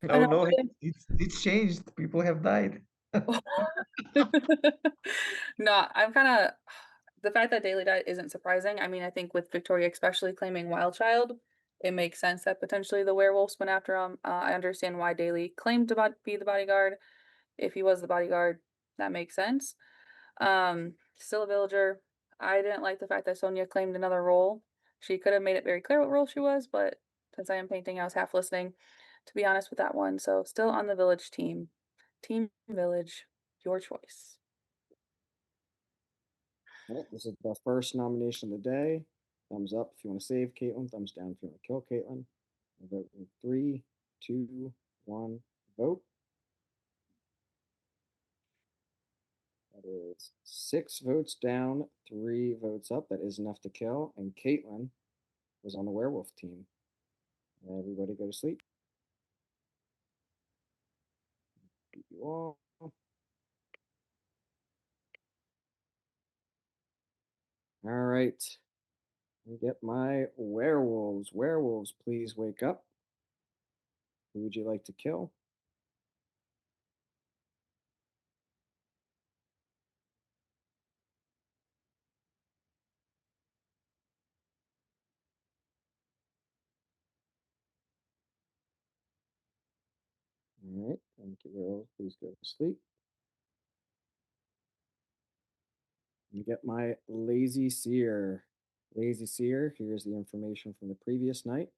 no, it's changed. People have died. No, I'm kind of the fact that Daily died isn't surprising. I mean, I think with Victoria especially claiming Wild Child, it makes sense that potentially the werewolves went after him. I understand why Daily claimed to be the bodyguard. If he was the bodyguard, that makes sense. Still a villager. I didn't like the fact that Sonia claimed another role. She could have made it very clear what role she was, but since I am painting, I was half listening, to be honest with that one. So still on the village team. Team Village, your choice. All right, this is the first nomination of the day. Thumbs up if you want to save Caitlin. Thumbs down if you want to kill Caitlin. I'll vote in 3, 2, 1, vote. That is 6 votes down, 3 votes up. That is enough to kill. And Caitlin was on the werewolf team. Everybody go to sleep. Beat you all. All right. Let me get my werewolves. Werewolves, please wake up. Who would you like to kill? All right, thank you, werewolves. Please go to sleep. Let me get my lazy seer. Lazy seer, here's the information from the previous night.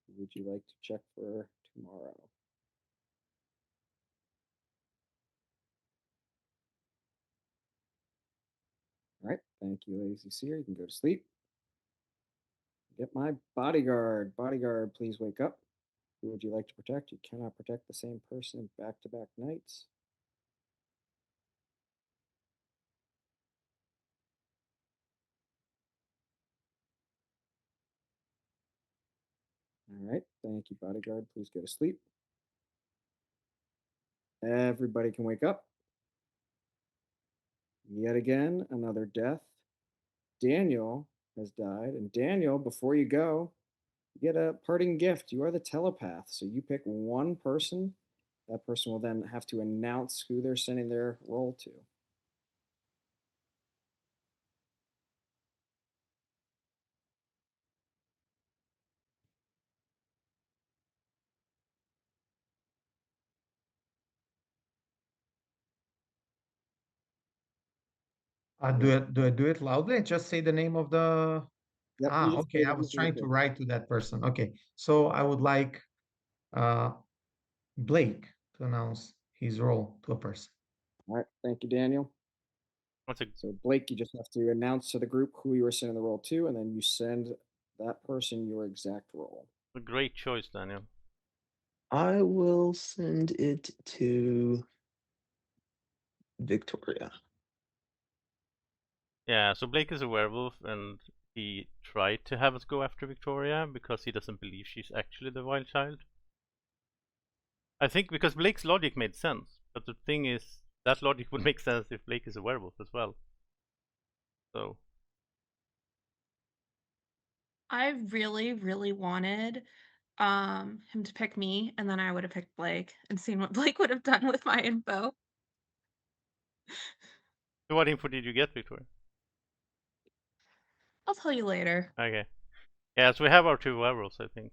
Who would you like to check for tomorrow? All right, thank you, lazy seer. You can go to sleep. Get my bodyguard. Bodyguard, please wake up. Who would you like to protect? You cannot protect the same person back-to-back nights. All right, thank you, bodyguard. Please go to sleep. Everybody can wake up. Yet again, another death. Daniel has died. And Daniel, before you go, you get a parting gift. You are the telepath. So you pick one person. That person will then have to announce who they're sending their role to. Do I do it loudly? Just say the name of the. Yep, Okay. I was trying to write to that person. Okay, so I would like Blake to announce his role to a person. All right, thank you, Daniel. So Blake, you just have to announce to the group who you are sending the role to, and then you send that person your exact role. A great choice, Daniel. I will send it to Victoria. Yeah, so Blake is a werewolf, and he tried to have us go after Victoria because he doesn't believe she's actually the wild child. I think because Blake's logic made sense, but the thing is, that logic would make sense if Blake is a werewolf as well. So. I really, really wanted him to pick me, and then I would have picked Blake and seen what Blake would have done with my info. So what info did you get, Victoria? I'll tell you later. Okay. Yeah, so we have our 2 werewolves, I think.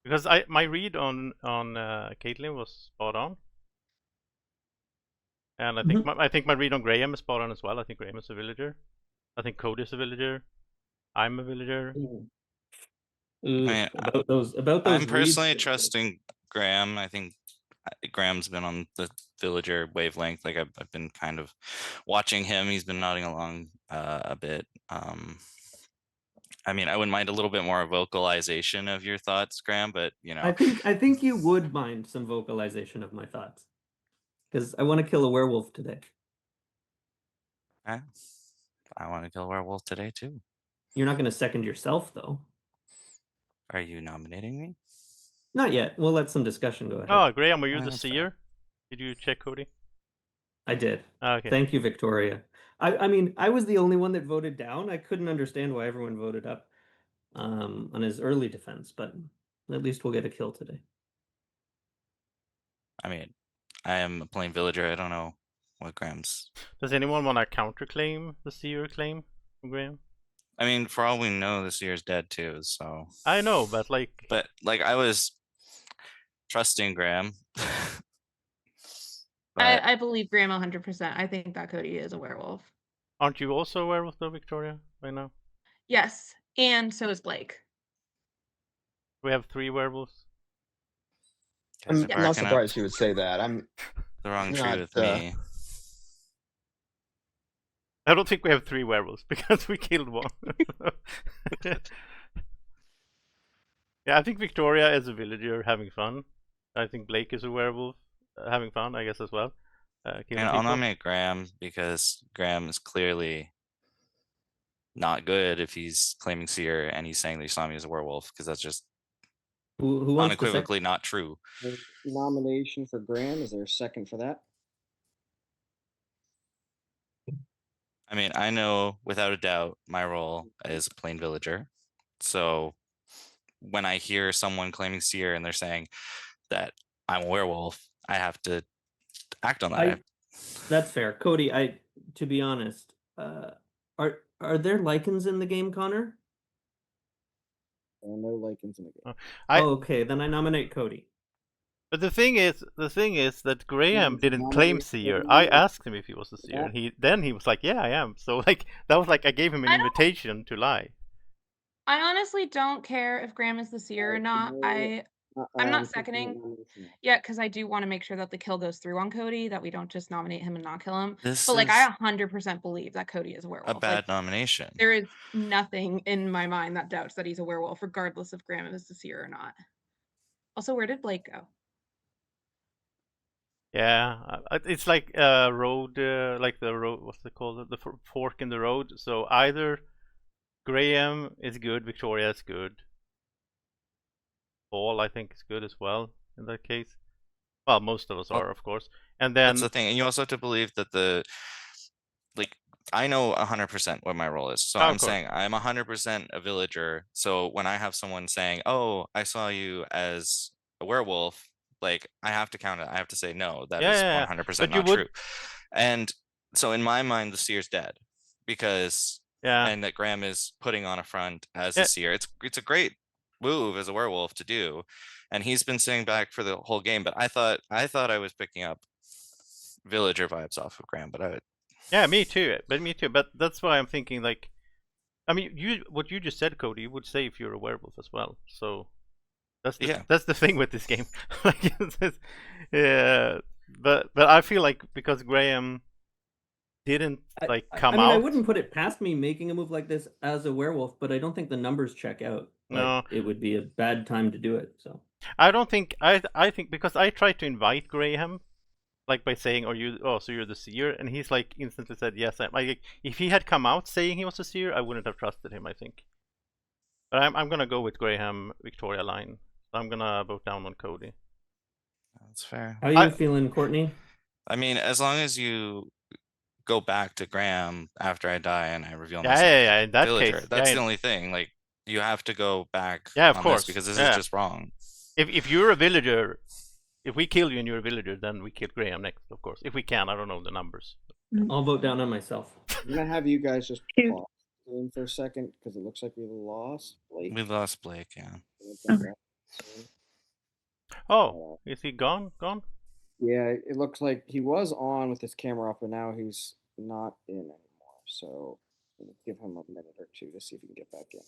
Because my read on Caitlin was spot on. And I think my read on Graham is spot on as well. I think Graham is a villager. I think Cody's a villager. I'm a villager. About those I'm personally trusting Graham. I think Graham's been on the villager wavelength. Like I've been kind of watching him. He's been nodding along a bit. I mean, I wouldn't mind a little bit more vocalization of your thoughts, Graham, but you know. I think you would mind some vocalization of my thoughts. Because I want to kill a werewolf today. I want to kill a werewolf today too. You're not going to second yourself, though. Are you nominating me? Not yet. We'll let some discussion go ahead. Oh, Graham, were you the seer? Did you check Cody? I did. Okay. Thank you, Victoria. I mean, I was the only one that voted down. I couldn't understand why everyone voted up on his early defense, but at least we'll get a kill today. I mean, I am a plain villager. I don't know what Graham's. Does anyone want to counterclaim the seer claim from Graham? I mean, for all we know, this year's dead too. So I know, but like I was trusting Graham. I believe Graham 100%. I think that Cody is a werewolf. Aren't you also a werewolf though, Victoria, right now? Yes, and so is Blake. We have 3 werewolves. I'm not surprised you would say that. I'm the wrong tree not, with me. I don't think we have 3 werewolves because we killed one. Yeah, I think Victoria is a villager having fun. I think Blake is a werewolf having fun, I guess, as well. And I'll nominate Graham because Graham is clearly not good if he's claiming seer and he's saying that he saw me as a werewolf, because that's just who unequivocally not true. Nomination for Graham. Is there a second for that? I mean, I know without a doubt my role is a plain villager. So when I hear someone claiming seer and they're saying that I'm a werewolf, I have to act on that. That's fair. Cody, to be honest, are there lichens in the game, Connor? There are no lichens in the game. Okay, then I nominate Cody. But the thing is that Graham didn't claim seer. I asked him if he was a seer, and he was like, "Yeah, I am." So like that was like I gave him an invitation to lie. I honestly don't care if Graham is the seer or not. I'm not seconding yet because I do want to make sure that the kill goes through on Cody, that we don't just nominate him and not kill him. But like I 100% believe that Cody is a werewolf. A bad nomination. There is nothing in my mind that doubts that he's a werewolf, regardless if Graham is the seer or not. Also, where did Blake go? Yeah, it's like a road, like the road. What's it called? The fork in the road. So either Graham is good, Victoria is good. Paul, I think, is good as well in that case. Well, most of us are, of course. And then that's the thing, and you also have to believe that I know 100% what my role is. So I'm saying I'm 100% a villager. So when I have someone saying, "Oh, I saw you as a werewolf," like I have to count it. I have to say no, that is 100% not true. And so in my mind, the seer's dead because and that Graham is putting on a front as a seer. It's a great move as a werewolf to do, and he's been sitting back for the whole game. But I thought I was picking up villager vibes off of Graham, but yeah, me too. But that's why I'm thinking, like, I mean, what you just said, Cody, you would say if you're a werewolf as well. So that's the thing with this game. Yeah, but I feel like because Graham didn't come out. I wouldn't put it past me making a move like this as a werewolf, but I don't think the numbers check out. No, it would be a bad time to do it. So I don't think I think because I tried to invite Graham, like by saying, so you're the seer, and he's like instantly said yes. Like if he had come out saying he was a seer, I wouldn't have trusted him, I think. But I'm gonna go with Graham Victoria line. So I'm gonna vote down on Cody. That's fair. How are you feeling, Courtney? I mean, as long as you go back to Graham after I die and I reveal myself. Yeah, in that villager. case, that's the only thing. Like you have to go back. Yeah, of course, because this is just wrong. If you're a villager, if we kill you and you're a villager, then we kill Graham next, of course. If we can, I don't know the numbers. I'll vote down on myself. I'm gonna have you guys just pause the game for a second because it looks like we lost Blake. We lost Blake, yeah. Oh, is he gone? Gone? Yeah, it looks like he was on with his camera up, but now he's not in anymore. So we'll give him a minute or two to see if he can get back in.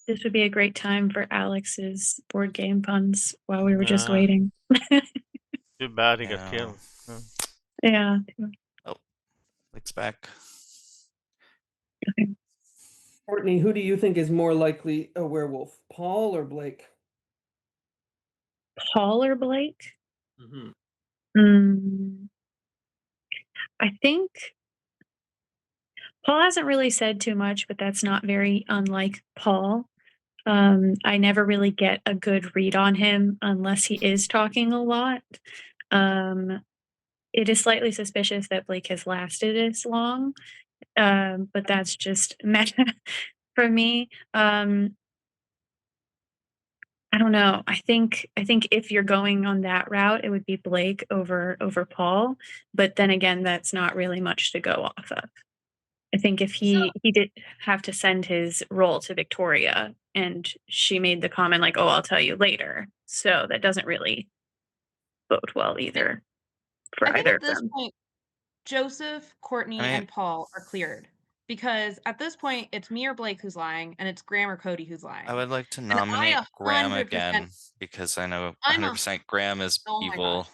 This would be a great time for Alex's board game puns while we were just waiting. Too bad he got killed. Yeah. Oh, Blake's back. Okay. Courtney, who do you think is more likely a werewolf, Paul or Blake? Paul or Blake? I think Paul hasn't really said too much, but that's not very unlike Paul. I never really get a good read on him unless he is talking a lot. It is slightly suspicious that Blake has lasted this long, but that's just meta for me. I don't know. I think if you're going on that route, it would be Blake over Paul. But then again, that's not really much to go off of. I think if he did have to send his role to Victoria, and she made the comment like, "Oh, I'll tell you later," so that doesn't really bode well either for I think either at of this them. point, Joseph, Courtney, and Paul are cleared because at this point it's me or Blake who's lying, and it's Graham or Cody who's lying. I would like to And I nominate Graham 100%. again because I know I'm 100% Graham is Oh my evil.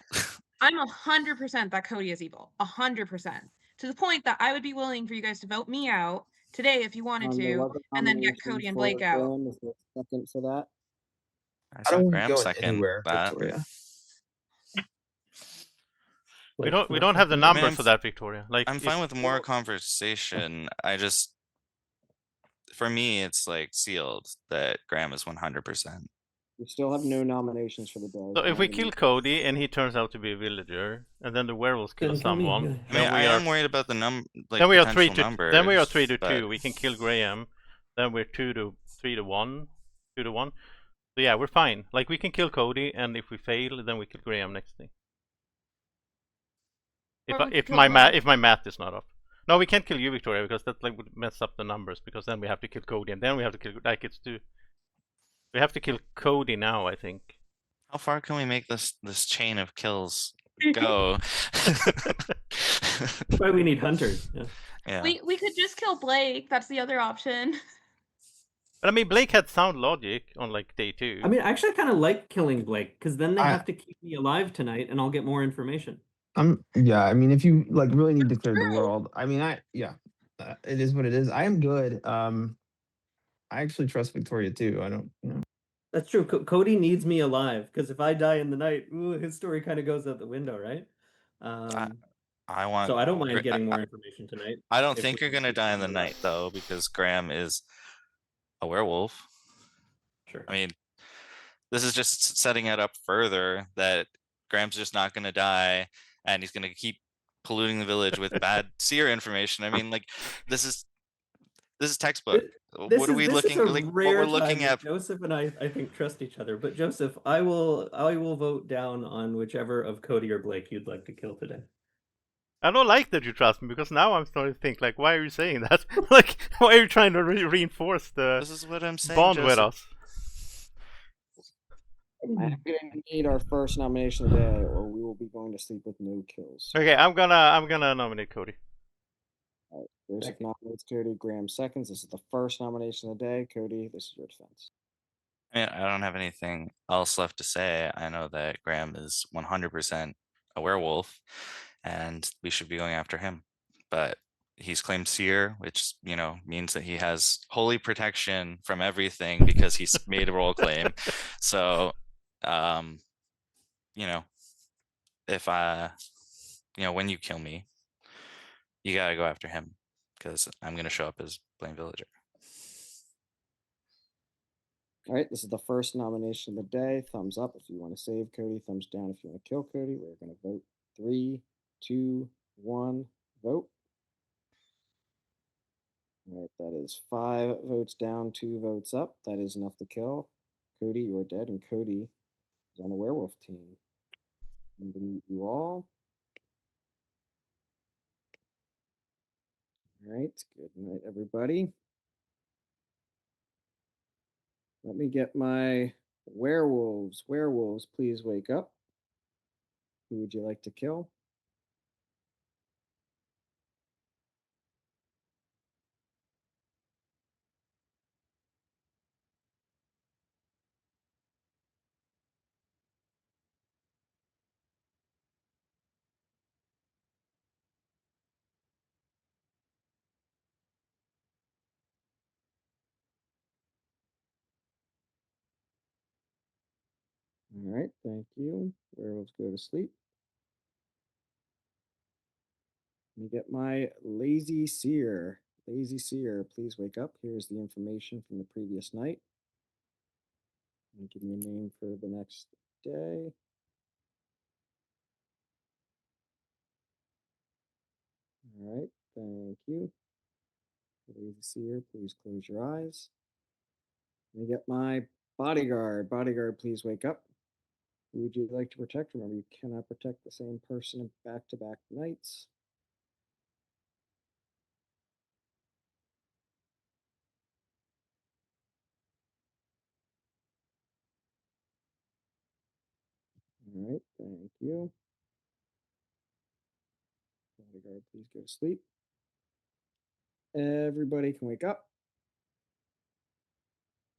I'm 100% that Cody is evil. 100%. To the point that I would be willing for you guys to vote me out today if you wanted There to, was a and then get nomination Cody and for Blake out. Graham. Is there a second for that? I I saw don't want Graham going second anywhere, that. Victoria. We don't have the number for that, Victoria. Like I'm fine with more conversation. I just, for me, it's like sealed that Graham is 100%. We still have no nominations for the day. So if we kill Cody and he turns out to be a villager, and then the werewolves kill Then kill me, someone, yeah. I then mean, we I are am worried about the like then we are potential 3 to numbers. then we are 3 to 2. but- We can kill Graham. Then we're 3 to 1. 2 to 1. So yeah, we're fine. Like we can kill Cody, and if we fail, then we kill Graham next thing. If my math is not off. No, we can't kill you, Victoria, because that like would mess up the numbers. Because then we have to kill Cody, and then we have to kill we have to kill Cody now, I think. How far can we make this chain of kills go? That's why we need hunters. Yeah. We could just kill Blake. That's the other option. But I mean, Blake had sound logic on like day 2. I mean, I actually kind of like killing Blake because then they have to keep me alive tonight, and I'll get more information. Yeah, I mean, if you like really need to clear the world, I mean, it is what it is. I am good. I actually trust Victoria too. I don't, That's true. Cody needs me alive because if I die in the night, his story kind of goes out the window, right? I want. So I don't mind getting more information tonight. I don't think you're gonna die in the night though, because Graham is a werewolf. Sure. I mean, this is just setting it up further that Graham's just not gonna die, and he's gonna keep polluting the village with bad seer information. I mean, like this is textbook. What are we looking like? What we're looking at? Joseph and I think trust each other. But Joseph, I will vote down on whichever of Cody or Blake you'd like to kill today. I don't like that you trust me because now I'm starting to think like, why are you saying that? Like, why are you trying to reinforce the This is what I'm saying, bond Joseph. with us? I'm going to need our first nomination of the day, or we will be going to sleep with no kills. Okay, I'm gonna nominate Cody. All right, Joseph nominates Cody. Graham seconds. This is the first nomination of the day. Cody, this is your defense. I don't have anything else left to say. I know that Graham is 100% a werewolf, and we should be going after him. But he's claimed seer, which means that he has holy protection from everything because he's made a role claim. So, if when you kill me, you gotta go after him because I'm gonna show up as Blaine Villager. All right, this is the first nomination of the day. Thumbs up if you want to save Cody. Thumbs down if you want to kill Cody. We're going to vote. 3, 2, 1, vote. All right, that is 5 votes down, 2 votes up. That is enough to kill. Cody, you are dead, and Cody is on the werewolf team. I'm going to meet you all. All right, good night, everybody. Let me get my werewolves. Werewolves, please wake up. Who would you like to kill? All right, thank you. Werewolves go to sleep. Let me get my lazy seer. Lazy seer, please wake up. Here's the information from the previous night. And give me a name for the next day. All right, thank you. Lazy Seer, please close your eyes. Let me get my bodyguard. Bodyguard, please wake up. Who would you like to protect? Remember, you cannot protect the same person back-to-back nights. All right, thank you. Bodyguard, please go to sleep. Everybody can wake up.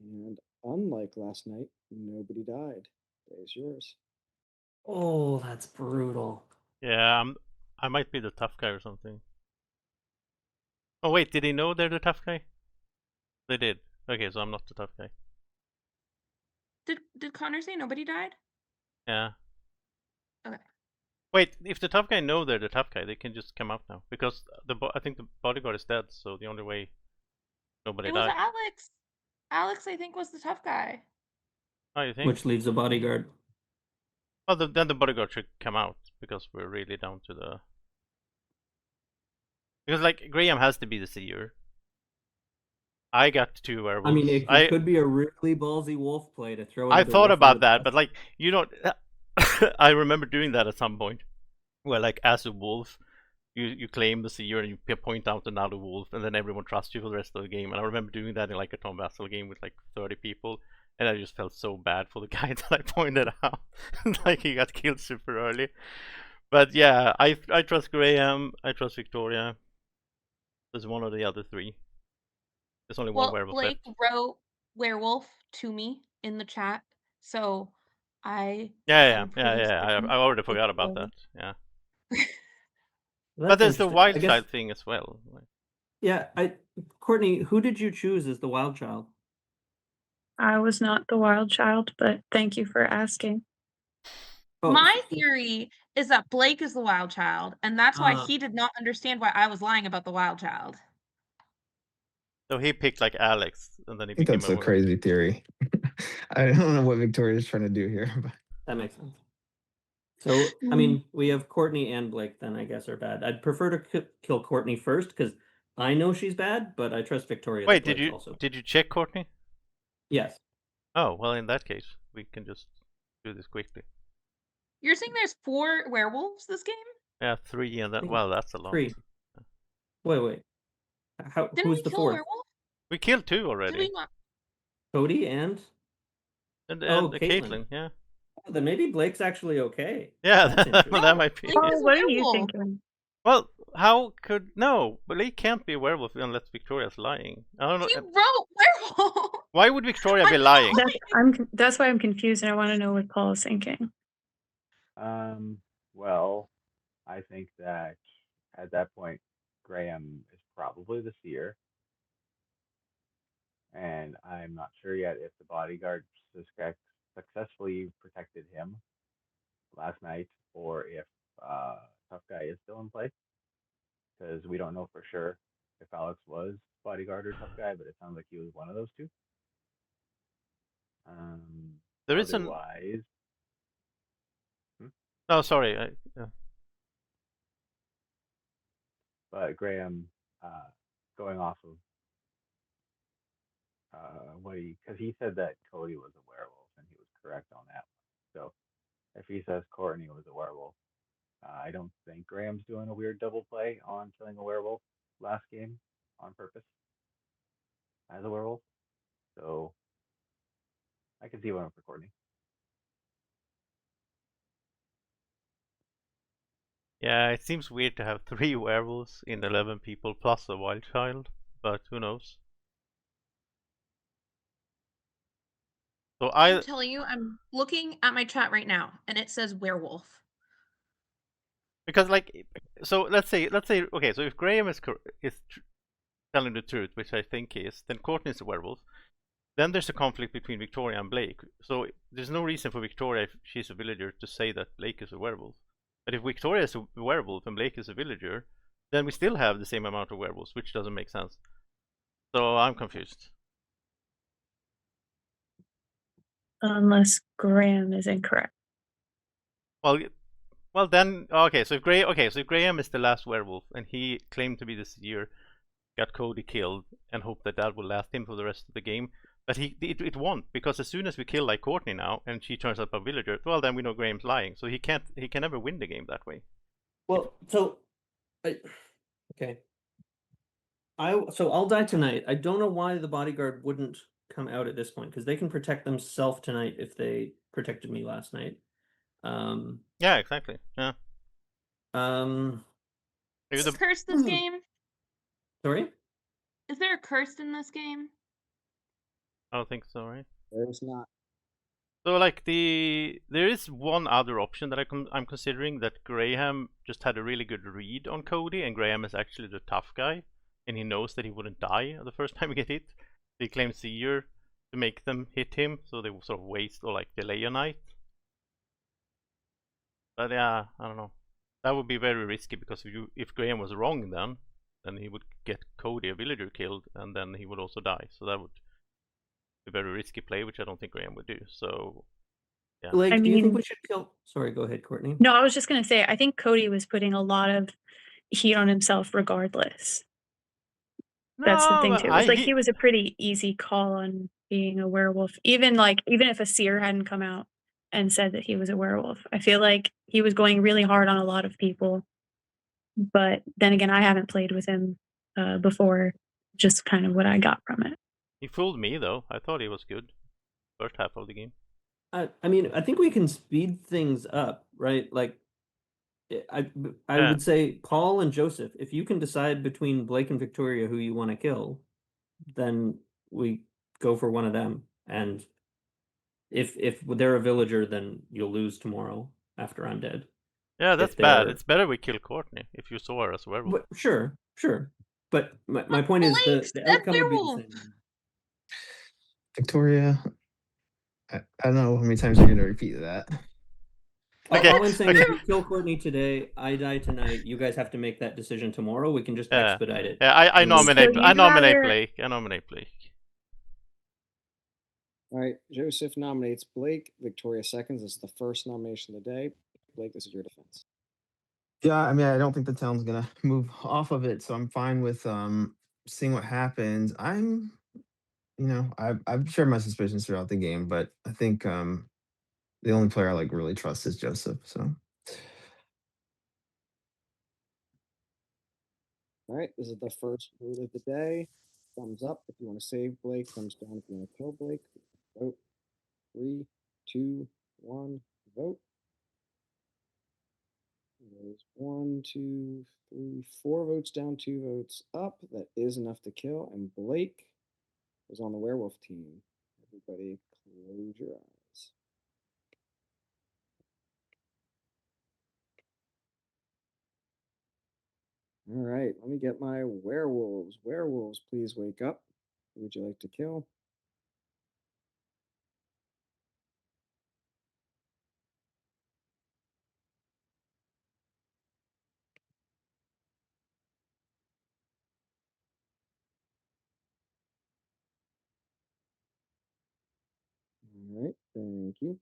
And unlike last night, nobody died. Day's yours. Oh, that's brutal. Yeah, I might be the tough guy or something. Oh wait, did they know they're the tough guy? They did. Okay, so I'm not the tough guy. Did Connor say nobody died? Yeah. Okay. Wait, if the tough guy know they're the tough guy, they can just come out now because I think the bodyguard is dead, so the only way nobody It was died. Alex. Alex, I think, was the tough guy. Oh, you think? Which leaves a bodyguard. Well, then the bodyguard should come out because we're really down to the. Because like Graham has to be the seer. I got 2 werewolves. I mean, it could be a really ballsy wolf play to throw. I thought about that, but like you know, I remember doing that at some point, where like as a wolf, you claim the seer and you point out another wolf, and then everyone trusts you for the rest of the game. And I remember doing that in like a Tom Vassal game with like 30 people, and I just felt so bad for the guy that I pointed out, like he got killed super early. But yeah, I trust Graham. I trust Victoria. There's one of the other 3. There's only one werewolf Blake left. wrote werewolf to me in the chat, so I. Yeah. I already forgot about that. Yeah. That's But there's the wild I guess, child thing as well. Yeah, Courtney, who did you choose as the wild child? I was not the wild child, but thank you for asking. Oh, My theory is that Blake is the wild child, and that's why Ah. he did not understand why I was lying about the wild child. So he picked like Alex, and then he I think became that's a werewolf. crazy theory. I don't know what Victoria's trying to do here. But That makes sense. So, I mean, we have Courtney and Blake then, I guess, are bad. I'd prefer to kill Courtney first because I know she's bad, but I trust Victoria. Wait, did you check Courtney? Yes. Oh, well, in that case, we can just do this quickly. You're saying there's 4 werewolves this game? Yeah, 3, and then well, that's a lot. 3. Wait. Didn't Who's we the kill 4th? a werewolf? We killed 2 Did already. we not? Cody and Caitlin, yeah. Oh, then maybe Blake's actually okay. Yeah, That's interesting. that might be. Oh, what are you thinking? Well, how could Blake can't be a werewolf unless Victoria's lying. I don't know. You wrote werewolf. Why would Victoria be lying? That's why I'm confused, and I want to know what Paul is thinking. Well, I think that at that point, Graham is probably the seer, and I'm not sure yet if the bodyguard successfully protected him last night, or if Tough Guy is still in play, because we don't know for sure if Alex was bodyguard or Tough Guy, but it sounds like he was one of those 2. There is otherwise. Oh, sorry. Yeah. But Graham, going off of because he said that Cody was a werewolf, and he was correct on that one. So if he says Courtney was a werewolf, I don't think Graham's doing a weird double play on killing a werewolf last game on purpose as a werewolf. So I can see one for Courtney. Yeah, it seems weird to have 3 werewolves in 11 people plus a wild child, but who knows? So I'm telling you, I'm looking at my chat right now, and it says werewolf. Because like, so let's say okay, so if Graham is telling the truth, which I think he is, then Courtney is a werewolf. Then there's a conflict between Victoria and Blake. So there's no reason for Victoria, if she's a villager, to say that Blake is a werewolf. But if Victoria is a werewolf and Blake is a villager, then we still have the same amount of werewolves, which doesn't make sense. So I'm confused. Unless Graham is incorrect. Well then, okay. So if Graham is the last werewolf and he claimed to be the seer, got Cody killed, and hoped that that will last him for the rest of the game. But it won't, because as soon as we kill like Courtney now, and she turns up a villager, well then we know Graham's lying, so he can never win the game that way. Well, so, okay. So I'll die tonight. I don't know why the bodyguard wouldn't come out at this point, because they can protect themselves tonight if they protected me last night. Yeah, exactly. Yeah. Is there curse this game? Sorry? Is there a curse in this game? I don't think so, right? There's not. So like there is one other option that I'm considering, that Graham just had a really good read on Cody, and Graham is actually the tough guy, and he knows that he wouldn't die the first time he get hit. He claims Seer to make them hit him, so they will sort of waste or like delay a night. But yeah, I don't know. That would be very risky, because if Graham was wrong, then he would get Cody, a villager, killed, and then he would also die. So that would be a very risky play, which I don't think Graham would do. So yeah. Blake, do you think we should kill? Sorry, go ahead, Courtney. No, I was just gonna say I think Cody was putting a lot of heat on himself regardless. That's the thing too. It's like he was a pretty easy call on being a werewolf. Even if a seer hadn't come out and said that he was a werewolf, I feel like he was going really hard on a lot of people. But then again, I haven't played with him before. Just kind of what I got from it. He fooled me though. I thought he was good first half of the game. I mean, I think we can speed things up, right? Like, I would say Paul and Joseph, if you can decide between Blake and Victoria who you want to kill, then we go for one of them. And if they're a villager, then you'll lose tomorrow after I'm dead. Yeah, that's bad. It's better we kill Courtney if you saw her as a werewolf. Sure. But my point is the outcome would be the same. Victoria, I don't know how many times you're going to repeat that. Okay. All I'm saying is, if you kill Courtney today, I die tonight. You guys have to make that decision tomorrow. We can just expedite it. Yeah, I nominate. I nominate Blake. I nominate Blake. All right, Joseph nominates Blake. Victoria seconds. This is the first nomination of the day. Blake, this is your defense. Yeah, I mean, I don't think the town's gonna move off of it, so I'm fine with seeing what happens. I've shared my suspicions throughout the game, but I think the only player I like really trust is Joseph. So, all right, this is the first vote of the day. Thumbs up if you want to save Blake. Thumbs down if you want to kill Blake. Vote. 3, 2, 1. Vote. There's 1, 2, 3, 4 votes down, 2 votes up. That is enough to kill. And Blake was on the werewolf team. Everybody, close your eyes. All right, let me get my werewolves. Werewolves, please wake up. Who would you like to kill? All right, thank you.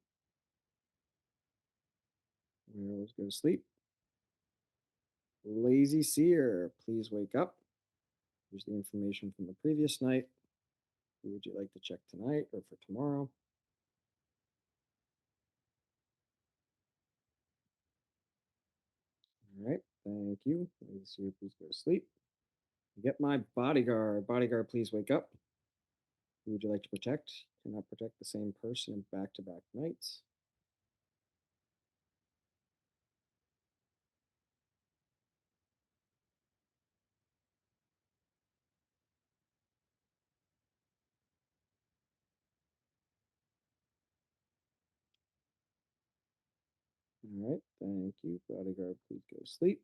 Werewolves go to sleep. Lazy Seer, please wake up. Here's the information from the previous night. Who would you like to check tonight or for tomorrow? All right, thank you. Lazy Seer, please go to sleep. Get my bodyguard. Bodyguard, please wake up. Who would you like to protect? Cannot protect the same person in back-to-back nights. All right, thank you. Bodyguard, please go to sleep.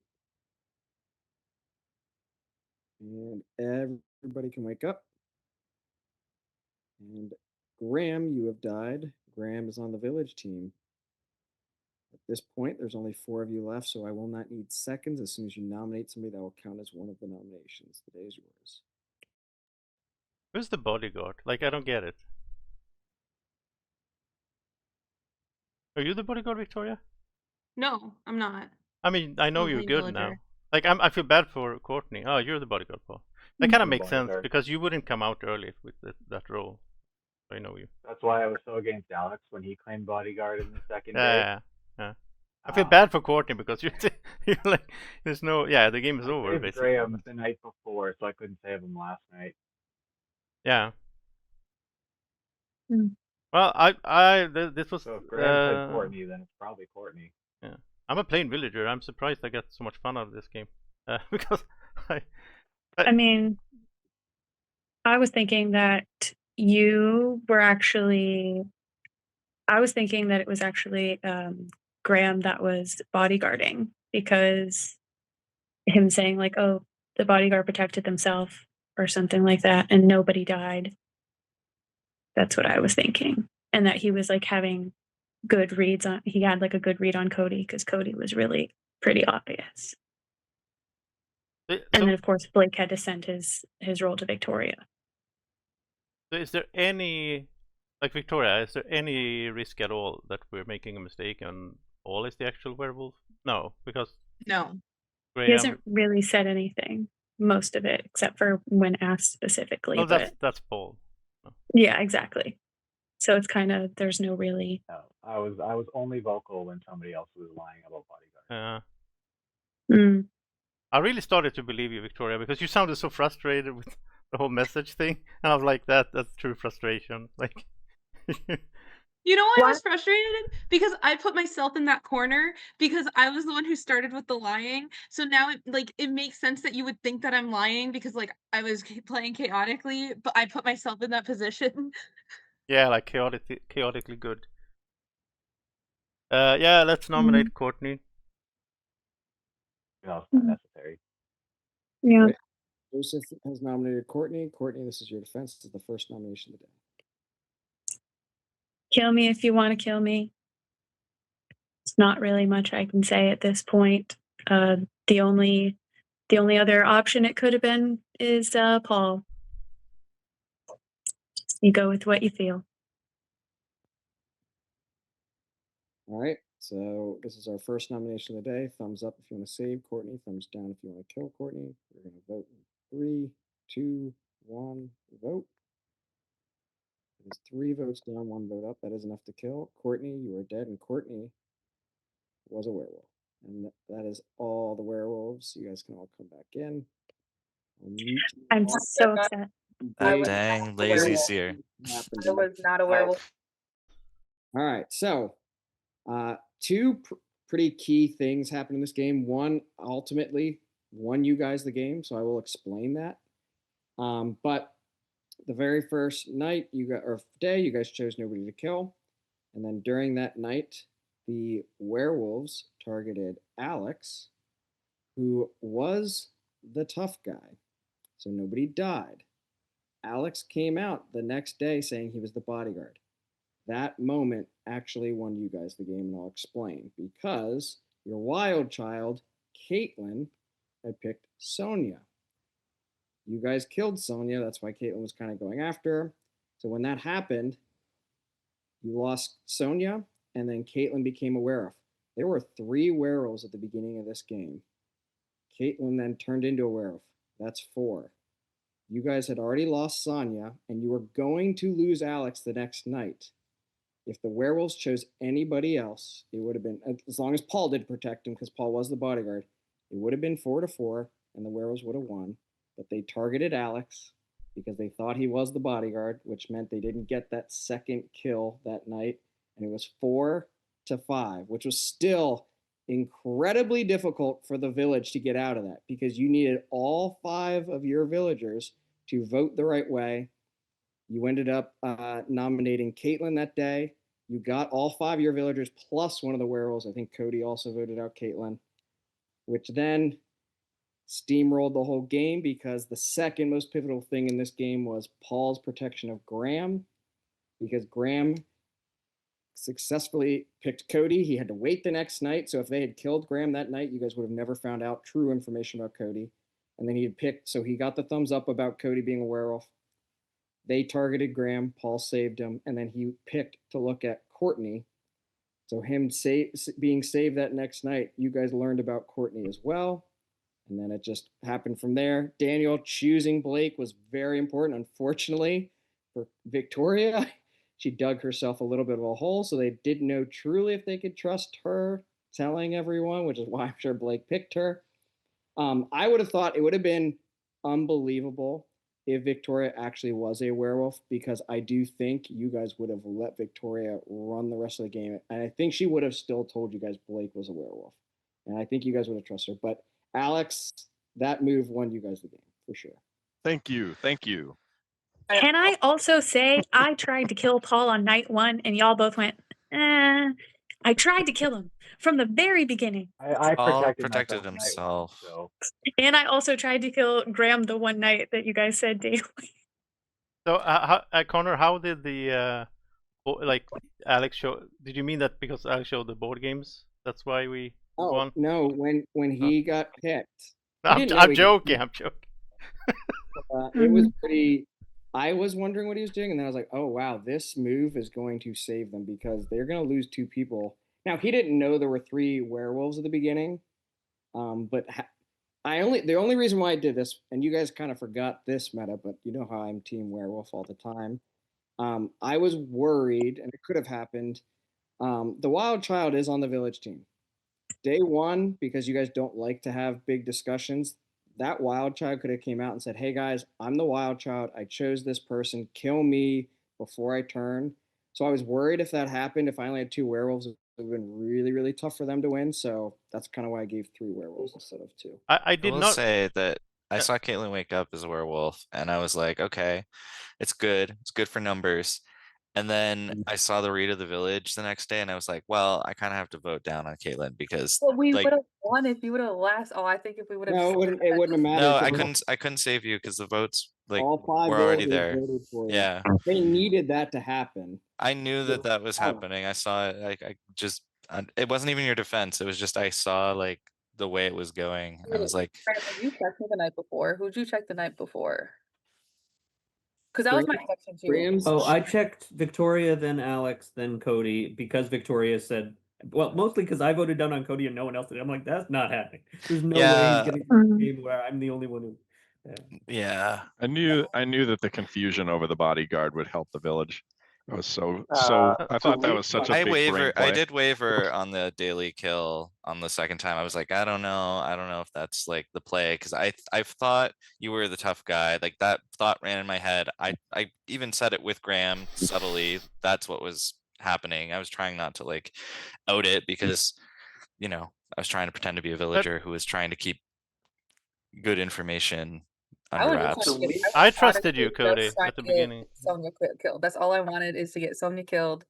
And everybody can wake up. And Graham, you have died. Graham is on the village team. At this point, there's only 4 of you left, so I will not need seconds. As soon as you nominate somebody, that will count as one of the nominations. The day is yours. Who's the bodyguard? Like, I don't get it. Are you the bodyguard, Victoria? No, I'm not. I mean, I know I'm a you're plain good now. villager. Like, I feel bad for Courtney. Oh, you're the bodyguard, Paul. That kind of makes sense Bodyguard. because you wouldn't come out early with that role. I know you. That's why I was so against Alex when he claimed bodyguard in the second day. Yeah. I feel bad for Courtney because you're like, there's no, the game is over saved basically. Graham the night before, so I couldn't save him last night. Yeah. Hmm. Well, this was. So if Graham said Courtney, then it's probably Courtney. Yeah, I'm a plain villager. I'm surprised I got so much fun out of this game because I mean, I was thinking that you were actually. I was thinking that it was actually Graham that was bodyguarding because him saying like, "Oh, the bodyguard protected themselves" or something like that, and nobody died. That's what I was thinking, and that he was like having good reads on. He had like a good read on Cody because Cody was really pretty obvious. And then of course Blake had to send his role to Victoria. So is there any, like Victoria, is there any risk at all that we're making a mistake and all is the actual werewolf? No, because No. Graham, He hasn't really said anything, most of it, except for when asked specifically. Oh, that's Paul. Yeah, exactly. So it's kind of, there's no really. No, I was only vocal when somebody else was lying about bodyguard. I really started to believe you, Victoria, because you sounded so frustrated with the whole message thing, and I was like, that's true frustration. Like, you know why I was frustrated? Because I put myself in that corner because I was the one who started with the lying. So now it makes sense that you would think that I'm lying because like I was playing chaotically, but I put myself in that position. Yeah, like chaotically good. Yeah, let's nominate Courtney. No, it's not necessary. Yeah. Right. Joseph has nominated Courtney. Courtney, this is your defense. This is the first nomination of the day. Kill me if you want to kill me. It's not really much I can say at this point. The only other option it could have been is Paul. You go with what you feel. All right. So this is our first nomination of the day. Thumbs up if you want to save Courtney. Thumbs down if you want to kill Courtney. We're going to vote in 3, 2, 1, vote. It is 3 votes down, 1 vote up. That is enough to kill. Courtney, you are dead, and Courtney was a werewolf. And that is all the werewolves. You guys can all come back in. I'm so upset. Dang, lazy's here. I was not a werewolf. All right, so 2 pretty key things happened in this game. One ultimately won you guys the game, so I will explain that. But the very first night or day, you guys chose nobody to kill, and then during that night, the werewolves targeted Alex, who was the tough guy, so nobody died. Alex came out the next day saying he was the bodyguard. That moment actually won you guys the game, and I'll explain. Because your wild child, Caitlin, had picked Sonia. You guys killed Sonia. That's why Caitlin was kind of going after her. So when that happened, you lost Sonia, and then Caitlin became a werewolf. There were 3 werewolves at the beginning of this game. Caitlin then turned into a werewolf. That's 4. You guys had already lost Sonia, and you were going to lose Alex the next night. If the werewolves chose anybody else, it would have been, as long as Paul did protect him, because Paul was the bodyguard, it would have been 4-4, and the werewolves would have won. But they targeted Alex because they thought he was the bodyguard, which meant they didn't get that second kill that night. And it was 4-5, which was still incredibly difficult for the village to get out of that because you needed all 5 of your villagers to vote the right way. You ended up nominating Caitlin that day. You got all 5 of your villagers plus one of the werewolves. I think Cody also voted out Caitlin, which then steamrolled the whole game because the second most pivotal thing in this game was Paul's protection of Graham, because Graham successfully picked Cody. He had to wait the next night. So if they had killed Graham that night, you guys would have never found out true information about Cody. And then he had picked, so he got the thumbs up about Cody being a werewolf. They targeted Graham, Paul saved him, and then he picked to look at Courtney. So him being saved that next night, you guys learned about Courtney as well. And then it just happened from there. Daniel choosing Blake was very important. Unfortunately for Victoria, she dug herself a little bit of a hole, so they didn't know truly if they could trust her telling everyone, which is why I'm sure Blake picked her. I would have thought it would have been unbelievable if Victoria actually was a werewolf, because I do think you guys would have let Victoria run the rest of the game. And I think she would have still told you guys Blake was a werewolf. And I think you guys would have trusted her. But Alex, that move won you guys the game for sure. Thank you. Thank you. Can I also say I tried to kill Paul on night 1 and y'all both went, eh. I tried to kill him from the very beginning. I protected himself. So. And I also tried to kill Graham the one night that you guys said daily. So, Connor, how did the like Alex show? Did you mean that because Alex showed the board games? That's why we won? No, when he got picked. I'm joking. I'm joking. It was pretty. I was wondering what he was doing, and then I was like, "Oh wow, this move is going to save them because they're going to lose 2 people." Now he didn't know there were 3 werewolves at the beginning, but the only reason why I did this, and you guys kind of forgot this meta, but you know how I'm team werewolf all the time. I was worried, and it could have happened. The wild child is on the village team. Day 1, because you guys don't like to have big discussions, that wild child could have came out and said, "Hey guys, I'm the wild child. I chose this person. Kill me before I turn." So I was worried if that happened, if I only had 2 werewolves, it would have been really, really tough for them to win. So that's kind of why I gave 3 werewolves instead of 2. I did will not say that I saw Caitlyn wake up as a werewolf, and I was like, okay, it's good. It's good for numbers. And then I saw the read of the village the next day, and I was like, well, I kind of have to vote down on Caitlyn because Well, we like would have won if you would have last. Oh, I think if we would have. No, it wouldn't have mattered. no, because I couldn't save you because the votes like all 5 were already villagers there. voted for you. Yeah, They needed that to happen. I knew that that was happening. I saw it. Like I just, it wasn't even your defense. It was just I saw like the way it was going, and I was like, Brandon, you checked me the night before. Who'd you check the night before? Because that was my question too. Oh, I checked Victoria, then Alex, then Cody, because Victoria said, well, mostly because I voted down on Cody and no one else did. I'm like, that's not happening. There's no way Yeah. he's getting to the game where I'm the only one who. yeah. I knew that the confusion over the bodyguard would help the village. I was so I thought that was such a big brain play. I did waver on the daily kill on the second time. I was like, I don't know if that's like the play, because I thought you were the tough guy. Like that thought ran in my head. I even said it with Graham subtly. That's what was happening. I was trying not to like out it because I was trying to pretend to be a villager who was trying to keep good information under wraps. I trusted you, Cody, at the beginning. Sonya killed. That's all I wanted, is to get Sonya killed,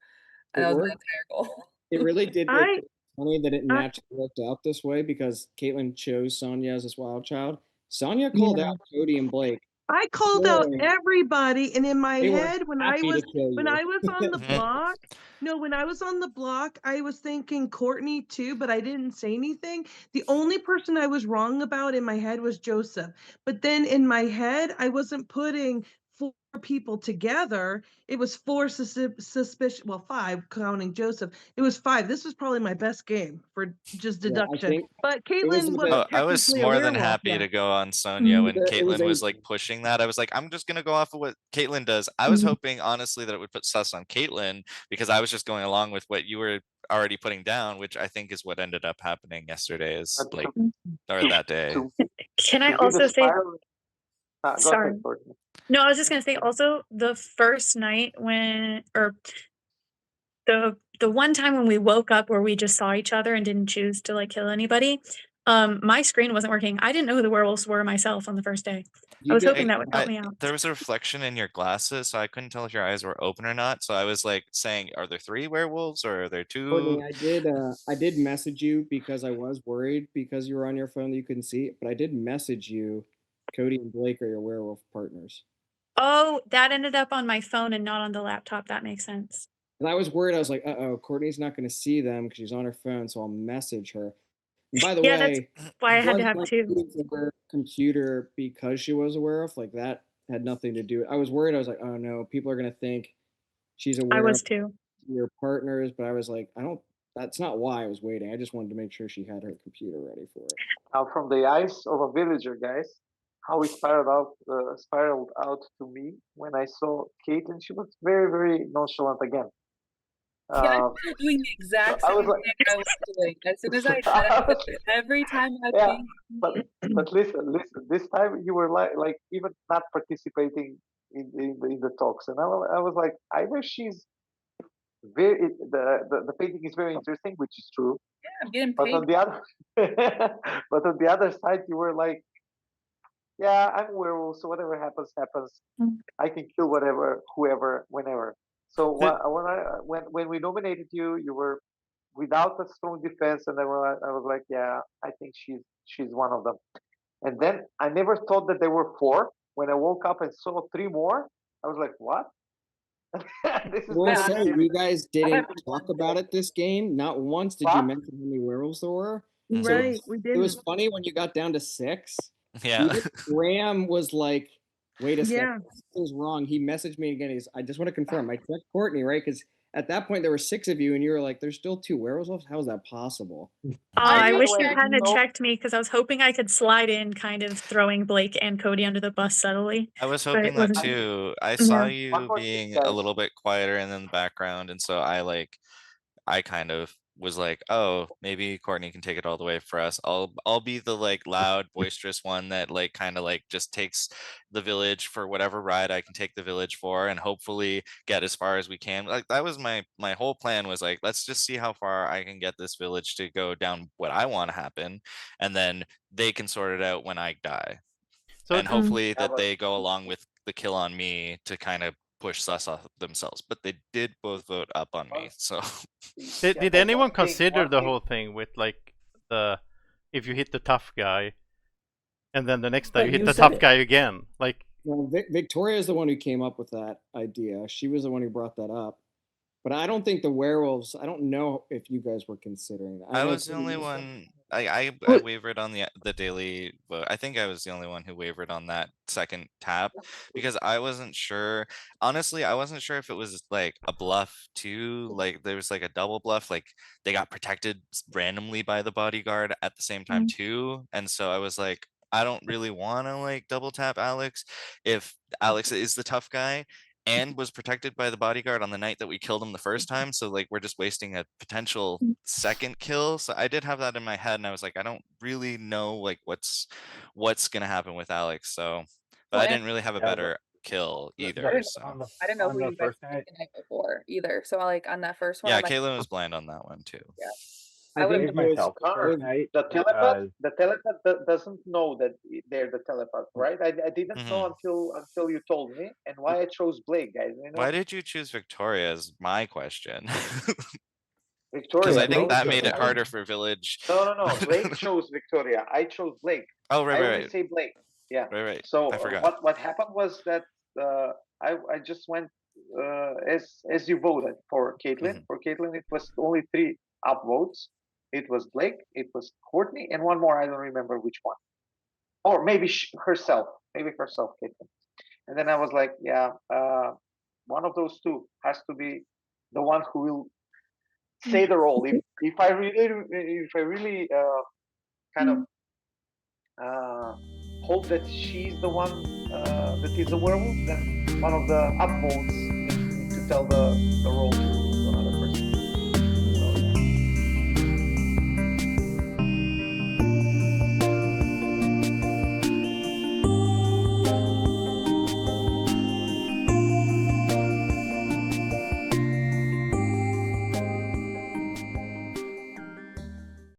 and that was my entire goal. It really did look funny that it naturally worked out this way, because Caitlyn chose Sonya as this wild child. Sonya called out Cody and Blake. I called out everybody, and in my They were head, when I happy to was kill you. on the block, when I was on the block, I was thinking Courtney too, but I didn't say anything. The only person I was wrong about in my head was Joseph. But then in my head, I wasn't putting 4 people together. It was 4 suspicious, well, 5 counting Joseph. It was 5. This was probably my best game for just deduction. But Caitlyn was I was technically a more than werewolf, happy to go on Sonya when Caitlyn was a- like pushing that. I was like, I'm just gonna go off of what Caitlyn does. I was hoping honestly that it would put sus on Caitlyn, because I was just going along with what you were already putting down, which I think is what ended up happening yesterday, is like, or that day. Can I also say? Sorry. No, I was just gonna say also the first night or the one time when we woke up where we just saw each other and didn't choose to like kill anybody, my screen wasn't working. I didn't know who the werewolves were myself on the first day. I was hoping that would help me out. There was a reflection in your glasses, so I couldn't tell if your eyes were open or not. So I was like saying, are there 3 werewolves or are there 2? Courtney, I did message you because I was worried because you were on your phone that you couldn't see it, but I did message you. Cody and Blake are your werewolf partners. Oh, that ended up on my phone and not on the laptop. That makes sense. And I was worried. I was like, uh-oh, Courtney's not going to see them because she's on her phone, so I'll message her. And by the way, that's why I had to have 2. Her computer because she was a werewolf, like that had nothing to do. I was worried. I was like, oh no, people are going to think she's a werewolf. I was too. Your partners, but I was like, I don't That's not why I was waiting. I just wanted to make sure she had her computer ready for it. Now, from the eyes of a villager, guys, how it spiraled out to me when I saw Kate, and she was very, very nonchalant again. Yeah, I'm doing the exact I same was like- thing I was doing. As soon as I said it, every time I Yeah, think but listen. This time you were like even not participating in the talks, and I was like, either she's the painting is very interesting, which is true. yeah, I'm getting But paid. on the other, but on the other side, you were like, yeah, I'm a werewolf, so whatever happens, happens. I can kill whatever, whoever, whenever. So when we nominated you, you were without a strong defense, and I was like, yeah, I think she's one of them. And then I never thought that there were 4. When I woke up and saw 3 more, I was like, what? This is Well, very say scary. you guys didn't talk about it this game. Not once did you What? mention how many werewolves there were. Mhm. So Right, we it was didn't. funny when you got down to 6. Yeah. Even Graham was like, "Wait a Yeah. second, this is wrong." He messaged me again. I just want to confirm. I checked Courtney, right? Because at that point there were 6 of you, and you were like, "There's still 2 werewolves. How is that possible?" I By wish the you way, hadn't so- checked me because I was hoping I could slide in, kind of throwing Blake and Cody under the bus subtly. I was But it hoping that wasn't- too. I saw Yeah. One you more thing, being a guys. little bit quieter in the background, and so I kind of was like, oh, maybe Courtney can take it all the way for us. I'll be the like loud, boisterous one that like kind of like just takes the village for whatever ride I can take the village for, and hopefully get as far as we can. Like that was my whole plan, was like, let's just see how far I can get this village to go down what I want to happen, and then they can sort it out when I die. So And hopefully that but- they go along with the kill on me to kind of push sus off themselves. But they did both vote up on me, so did, Yeah, did but anyone one thing- consider one the thing- whole thing with like if you hit the tough guy, and then the next time But you hit you the said tough it. guy again? Like, No, Victoria is the one who came up with that idea. She was the one who brought that up. But I don't think the werewolves. I don't know if you guys were considering that. I know was the only Cody- one. I Wait. wavered on the daily vote. I think I was the only one who wavered on that second tap because I wasn't sure. Honestly, I wasn't sure if it was like a bluff too. Like there was like a double bluff. Like they got protected randomly by the bodyguard at the same time too. And so I was like, I don't really want to like double tap Alex if Alex is the tough guy and was protected by the bodyguard on the night that we killed him the first time. So like we're just wasting a potential second kill. So I did have that in my head, and I was like, I don't really know like what's gonna happen with Alex. So, but Well, I and- didn't really have a Yeah, but better kill the- either. the- So I didn't know on who the you guys first picked night, the night before either. So like on that first one, yeah, I'm like, Caitlin was blind on that one too. Yeah. I I think would- it was- myself the first night The telepath, because doesn't know that they're the telepath, right? I didn't know until you told me, and why I chose Blake, guys. You know, Why did you choose Victoria? Is my question. Victoria. Because I think Blake that chose made it Blake. harder for Village. No. Blake chose Victoria. I chose Blake. Oh, right, I right, always right, say Blake. Yeah. right. So I forgot. what happened was that I just went as you voted for Caitlin. For Caitlin, it was only 3 upvotes. It was Blake, it was Courtney, and one more. I don't remember which one. Or maybe herself. Maybe herself, Caitlin. And then I was like, yeah, one of those 2 has to be the one who will say the role. If I really kind of hope that she's the one that is the werewolf, then one of the upvotes need to tell the role to